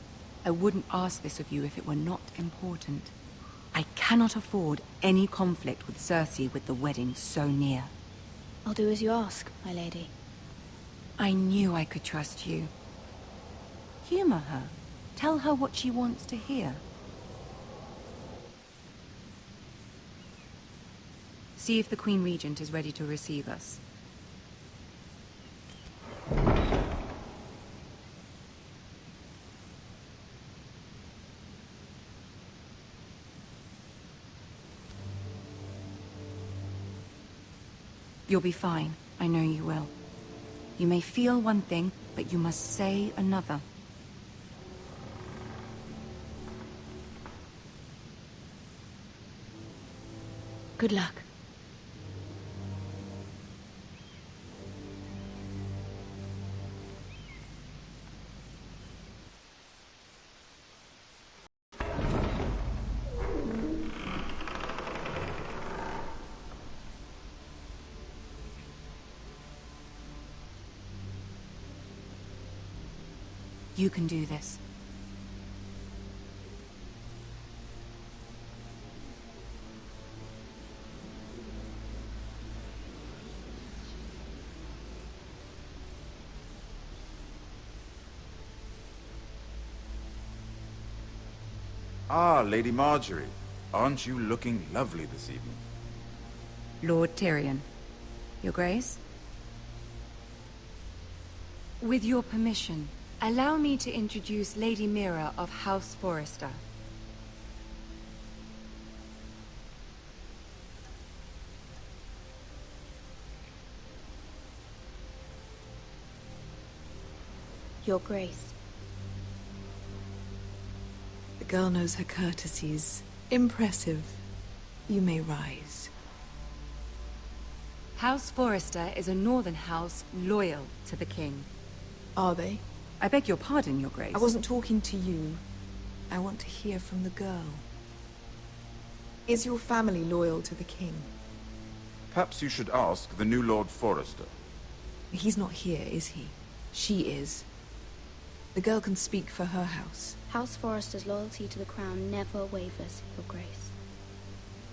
I wouldn't ask this of you if it were not important. I cannot afford any conflict with Cersei with the wedding so near. I'll do as you ask, my lady. I knew I could trust you. Humor her. Tell her what she wants to hear. See if the Queen Regent is ready to receive us. You'll be fine. I know you will. You may feel one thing, but you must say another. Good luck. You can do this. Ah, Lady Marjorie. Aren't you looking lovely this evening? Lord Tyrion. Your Grace? With your permission, allow me to introduce Lady Mira of House Forrester. Your Grace. The girl knows her courtesies. Impressive. You may rise. House Forrester is a northern house loyal to the king. Are they? I beg your pardon, Your Grace. I wasn't talking to you. I want to hear from the girl. Is your family loyal to the king? Perhaps you should ask the new Lord Forrester. He's not here, is he? She is. The girl can speak for her house. House Forrester's loyalty to the crown never wavers, Your Grace.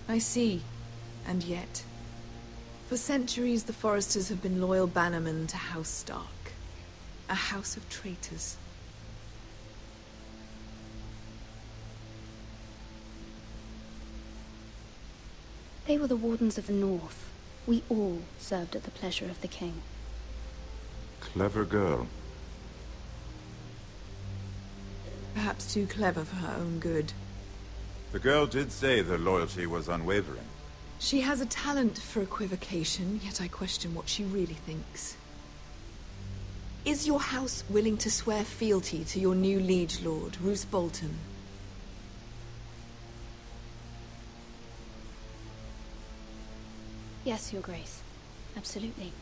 I see. And yet... For centuries, the Forresters have been loyal bannermen to House Stark. A house of traitors. They were the Wardens of the North. We all served at the pleasure of the king. Clever girl. Perhaps too clever for her own good. The girl did say their loyalty was unwavering. She has a talent for equivocation, yet I question what she really thinks. Is your house willing to swear fealty to your new liege lord, Roose Bolton? Yes, Your Grace. Absolutely.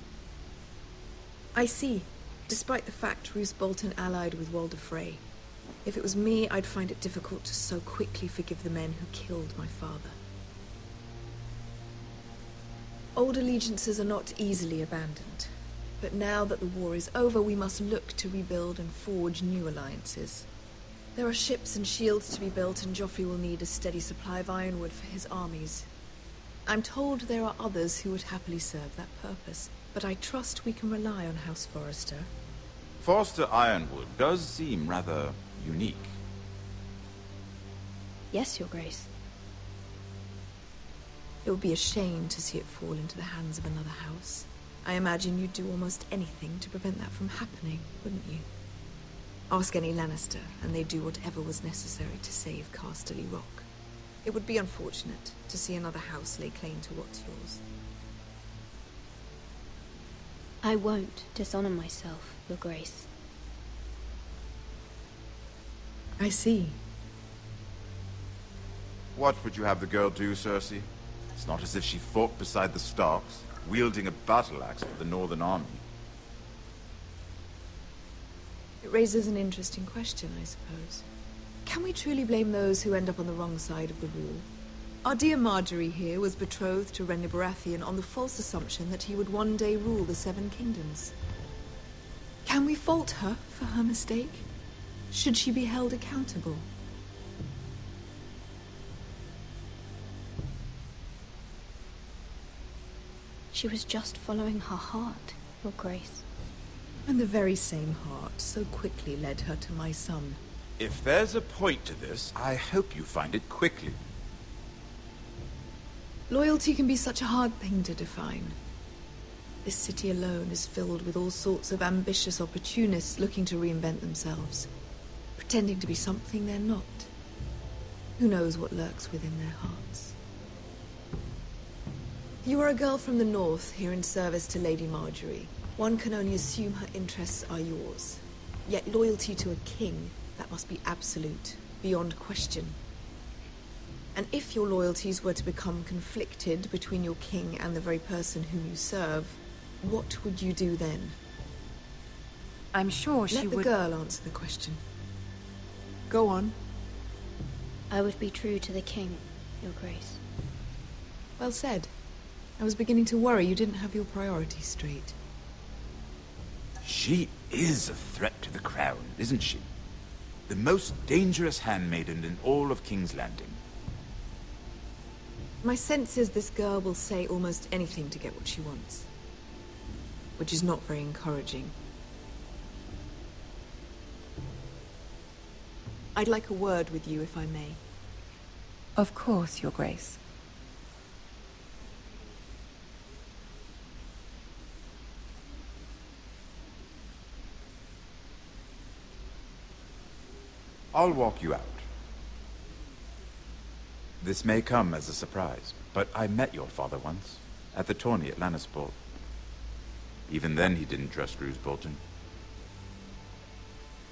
I see. Despite the fact Roose Bolton allied with Walder Frey. If it was me, I'd find it difficult to so quickly forgive the men who killed my father. Old allegiances are not easily abandoned. But now that the war is over, we must look to rebuild and forge new alliances. There are ships and shields to be built, and Joffrey will need a steady supply of ironwood for his armies. I'm told there are others who would happily serve that purpose, but I trust we can rely on House Forrester. Forster Ironwood does seem rather unique. Yes, Your Grace. It would be a shame to see it fall into the hands of another house. I imagine you'd do almost anything to prevent that from happening, wouldn't you? Ask any Lannister, and they'd do whatever was necessary to save Casterly Rock. It would be unfortunate to see another house lay claim to what's yours. I won't dishonor myself, Your Grace. I see. What would you have the girl do, Cersei? It's not as if she fought beside the Starks, wielding a battle axe for the Northern Army. It raises an interesting question, I suppose. Can we truly blame those who end up on the wrong side of the wall? Our dear Marjorie here was betrothed to Renly Baratheon on the false assumption that he would one day rule the Seven Kingdoms. Can we fault her for her mistake? Should she be held accountable? She was just following her heart, Your Grace. And the very same heart so quickly led her to my son. If there's a point to this, I hope you find it quickly. Loyalty can be such a hard thing to define. This city alone is filled with all sorts of ambitious opportunists looking to reinvent themselves, pretending to be something they're not. Who knows what lurks within their hearts? You are a girl from the north, here in service to Lady Marjorie. One can only assume her interests are yours. Yet loyalty to a king, that must be absolute, beyond question. And if your loyalties were to become conflicted between your king and the very person whom you serve, what would you do then? I'm sure she would... Let the girl answer the question. Go on. I would be true to the king, Your Grace. Well said. I was beginning to worry you didn't have your priorities straight. Shh. She is a threat to the crown, isn't she? The most dangerous handmaiden in all of King's Landing. My sense is this girl will say almost anything to get what she wants. Which is not very encouraging. I'd like a word with you, if I may. Of course, Your Grace. I'll walk you out. This may come as a surprise, but I met your father once, at the tourney at Lannisport. Even then he didn't trust Roose Bolton.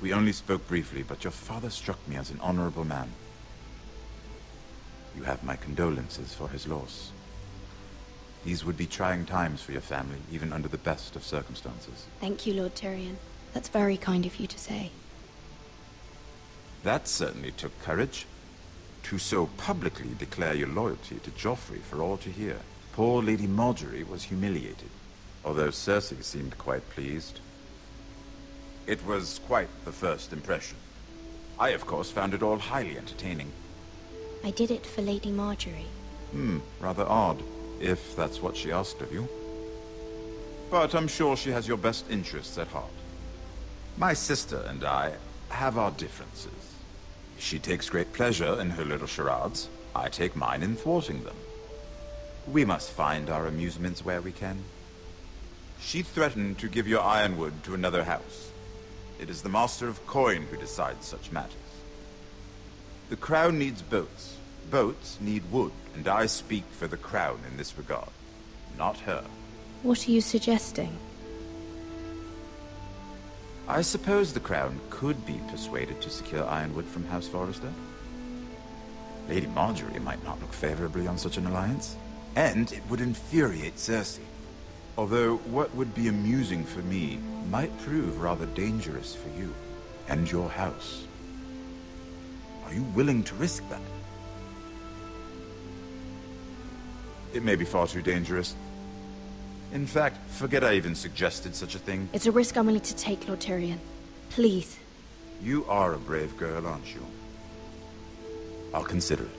We only spoke briefly, but your father struck me as an honorable man. You have my condolences for his loss. These would be trying times for your family, even under the best of circumstances. Thank you, Lord Tyrion. That's very kind of you to say. That certainly took courage. To so publicly declare your loyalty to Joffrey for all to hear. Poor Lady Margaery was humiliated, although Cersei seemed quite pleased. It was quite the first impression. I, of course, found it all highly entertaining. I did it for Lady Margaery. Rather odd, if that's what she asked of you. But I'm sure she has your best interests at heart. My sister and I have our differences. She takes great pleasure in her little charades. I take mine in thwarting them. We must find our amusements where we can. She threatened to give your ironwood to another house. It is the Master of Coin who decides such matters. The Crown needs boats. Boats need wood, and I speak for the Crown in this regard, not her. What are you suggesting? I suppose the Crown could be persuaded to secure ironwood from House Forrester. Lady Margaery might not look favorably on such an alliance, and it would infuriate Cersei. Although what would be amusing for me might prove rather dangerous for you and your house. Are you willing to risk that? It may be far too dangerous. In fact, forget I even suggested such a thing. It's a risk I'm willing to take, Lord Tyrion. Please. You are a brave girl, aren't you? I'll consider it.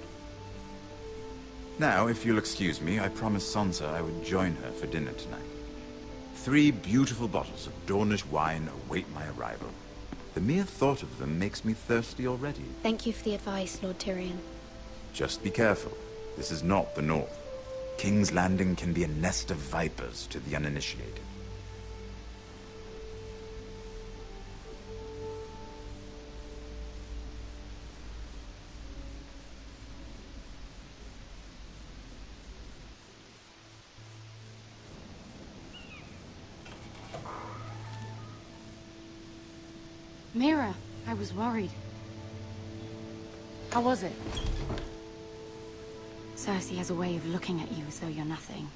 Now, if you'll excuse me, I promised Sansa I would join her for dinner tonight. 3 beautiful bottles of Dornish wine await my arrival. The mere thought of them makes me thirsty already. Thank you for the advice, Lord Tyrion. Just be careful. This is not the North. King's Landing can be a nest of vipers to the uninitiated. Mira, I was worried. How was it? Cersei has a way of looking at you as though you're nothing.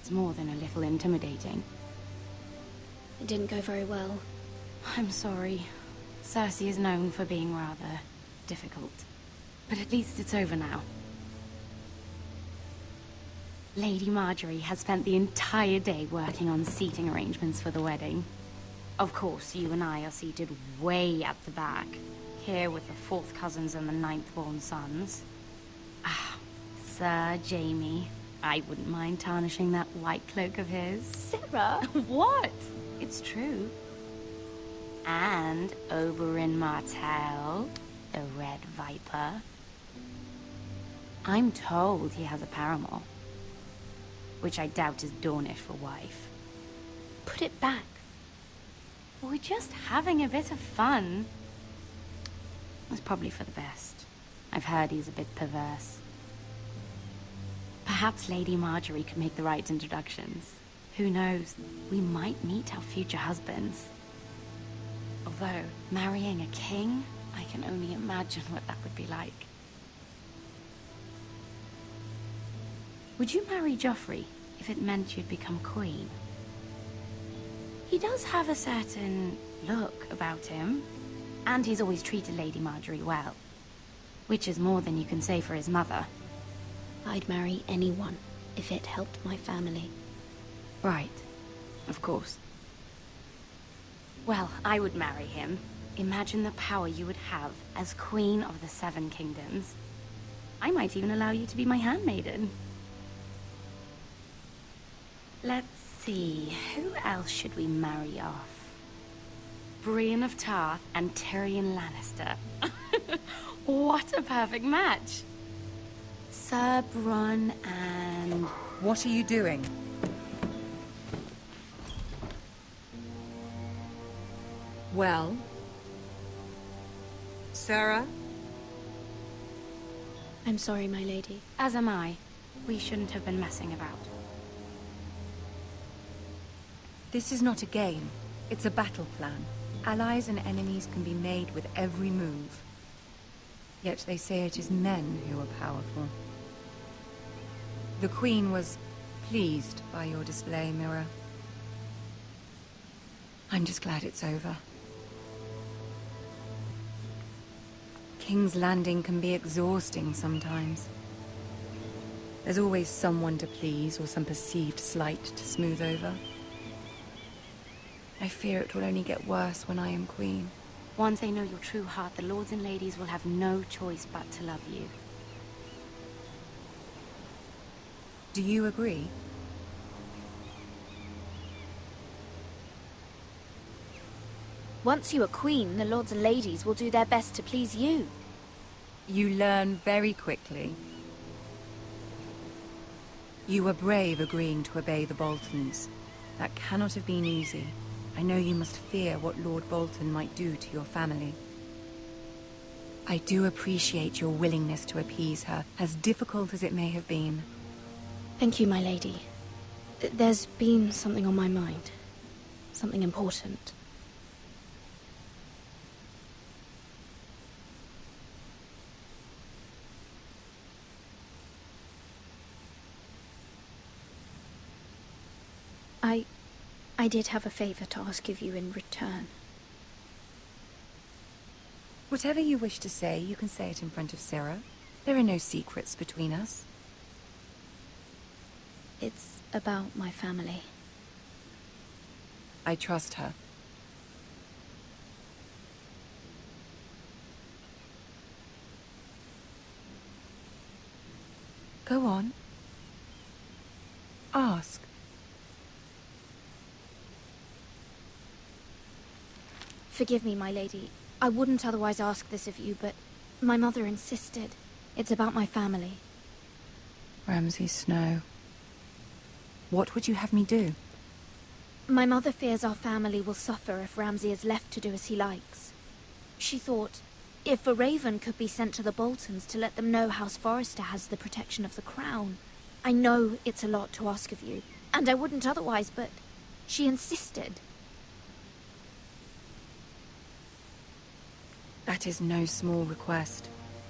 It's more than a little intimidating. It didn't go very well. I'm sorry. Cersei is known for being rather difficult. But at least it's over now. Lady Margaery has spent the entire day working on seating arrangements for the wedding. Of course, you and I are seated way at the back, here with the 4th cousins and the 9th-born sons. Ah, Sir Jaime. I wouldn't mind tarnishing that white cloak of his. Sarah! What? It's true. And Oberyn Martell, the Red Viper. I'm told he has a paramour, which I doubt is Dornish for wife. Put it back. We're just having a bit of fun. It's probably for the best. I've heard he's a bit perverse. Perhaps Lady Margaery could make the right introductions. Who knows? We might meet our future husbands. Although, marrying a king, I can only imagine what that would be like. Would you marry Joffrey if it meant you'd become queen? He does have a certain look about him, and he's always treated Lady Margaery well. Which is more than you can say for his mother. I'd marry anyone if it helped my family. Right. Of course. Well, I would marry him. Imagine the power you would have as Queen of the Seven Kingdoms. I might even allow you to be my handmaiden. Let's see, who else should we marry off? Brienne of Tarth and Tyrion Lannister. What a perfect match! Sir Bronn and... What are you doing? Well? Sarah? I'm sorry, my lady. As am I. We shouldn't have been messing about. This is not a game. It's a battle plan. Allies and enemies can be made with every move. Yet they say it is men who are powerful. The Queen was pleased by your display, Mira. I'm just glad it's over. King's Landing can be exhausting sometimes. There's always someone to please or some perceived slight to smooth over. I fear it will only get worse when I am queen. Once they know your true heart, the lords and ladies will have no choice but to love you. Do you agree? Once you are queen, the lords and ladies will do their best to please you. You learn very quickly. You were brave agreeing to obey the Boltons. That cannot have been easy. I know you must fear what Lord Bolton might do to your family. I do appreciate your willingness to appease her, as difficult as it may have been. Thank you, my lady. There's been something on my mind. Something important. I did have a favor to ask of you in return. Whatever you wish to say, you can say it in front of Sarah. There are no secrets between us. It's about my family. I trust her. Go on. Ask. Forgive me, my lady. I wouldn't otherwise ask this of you, but my mother insisted. It's about my family. Ramsay Snow. What would you have me do? My mother fears our family will suffer if Ramsay is left to do as he likes. She thought, if a raven could be sent to the Boltons to let them know House Forrester has the protection of the crown. I know it's a lot to ask of you, and I wouldn't otherwise, but she insisted. That is no small request,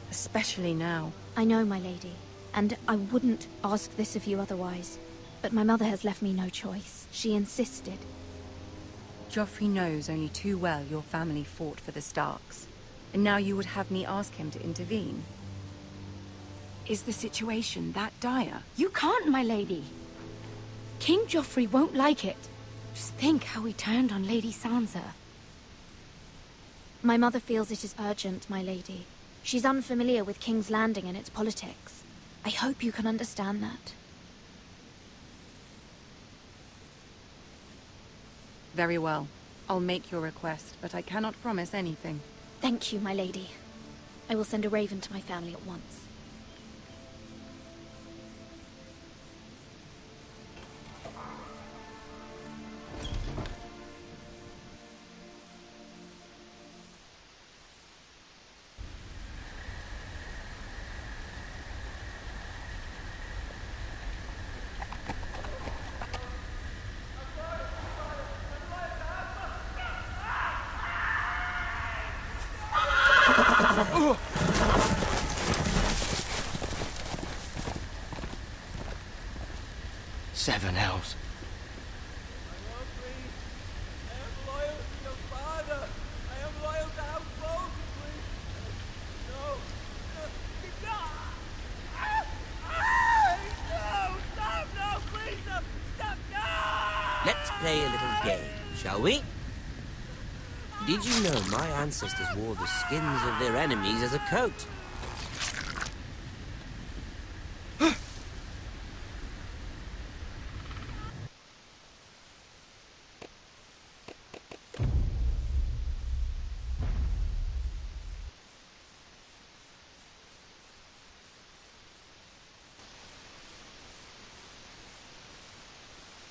especially now. I know, my lady, and I wouldn't ask this of you otherwise. But my mother has left me no choice. She insisted. Joffrey knows only too well your family fought for the Starks, and now you would have me ask him to intervene. Is the situation that dire? You can't, my lady. King Joffrey won't like it. Just think how he turned on Lady Sansa. My mother feels it is urgent, my lady. She's unfamiliar with King's Landing and its politics. I hope you can understand that. Very well. I'll make your request, but I cannot promise anything. Thank you, my lady. I will send a raven to my family at once. Seven hells. Let's play a little game, shall we? Did you know my ancestors wore the skins of their enemies as a coat?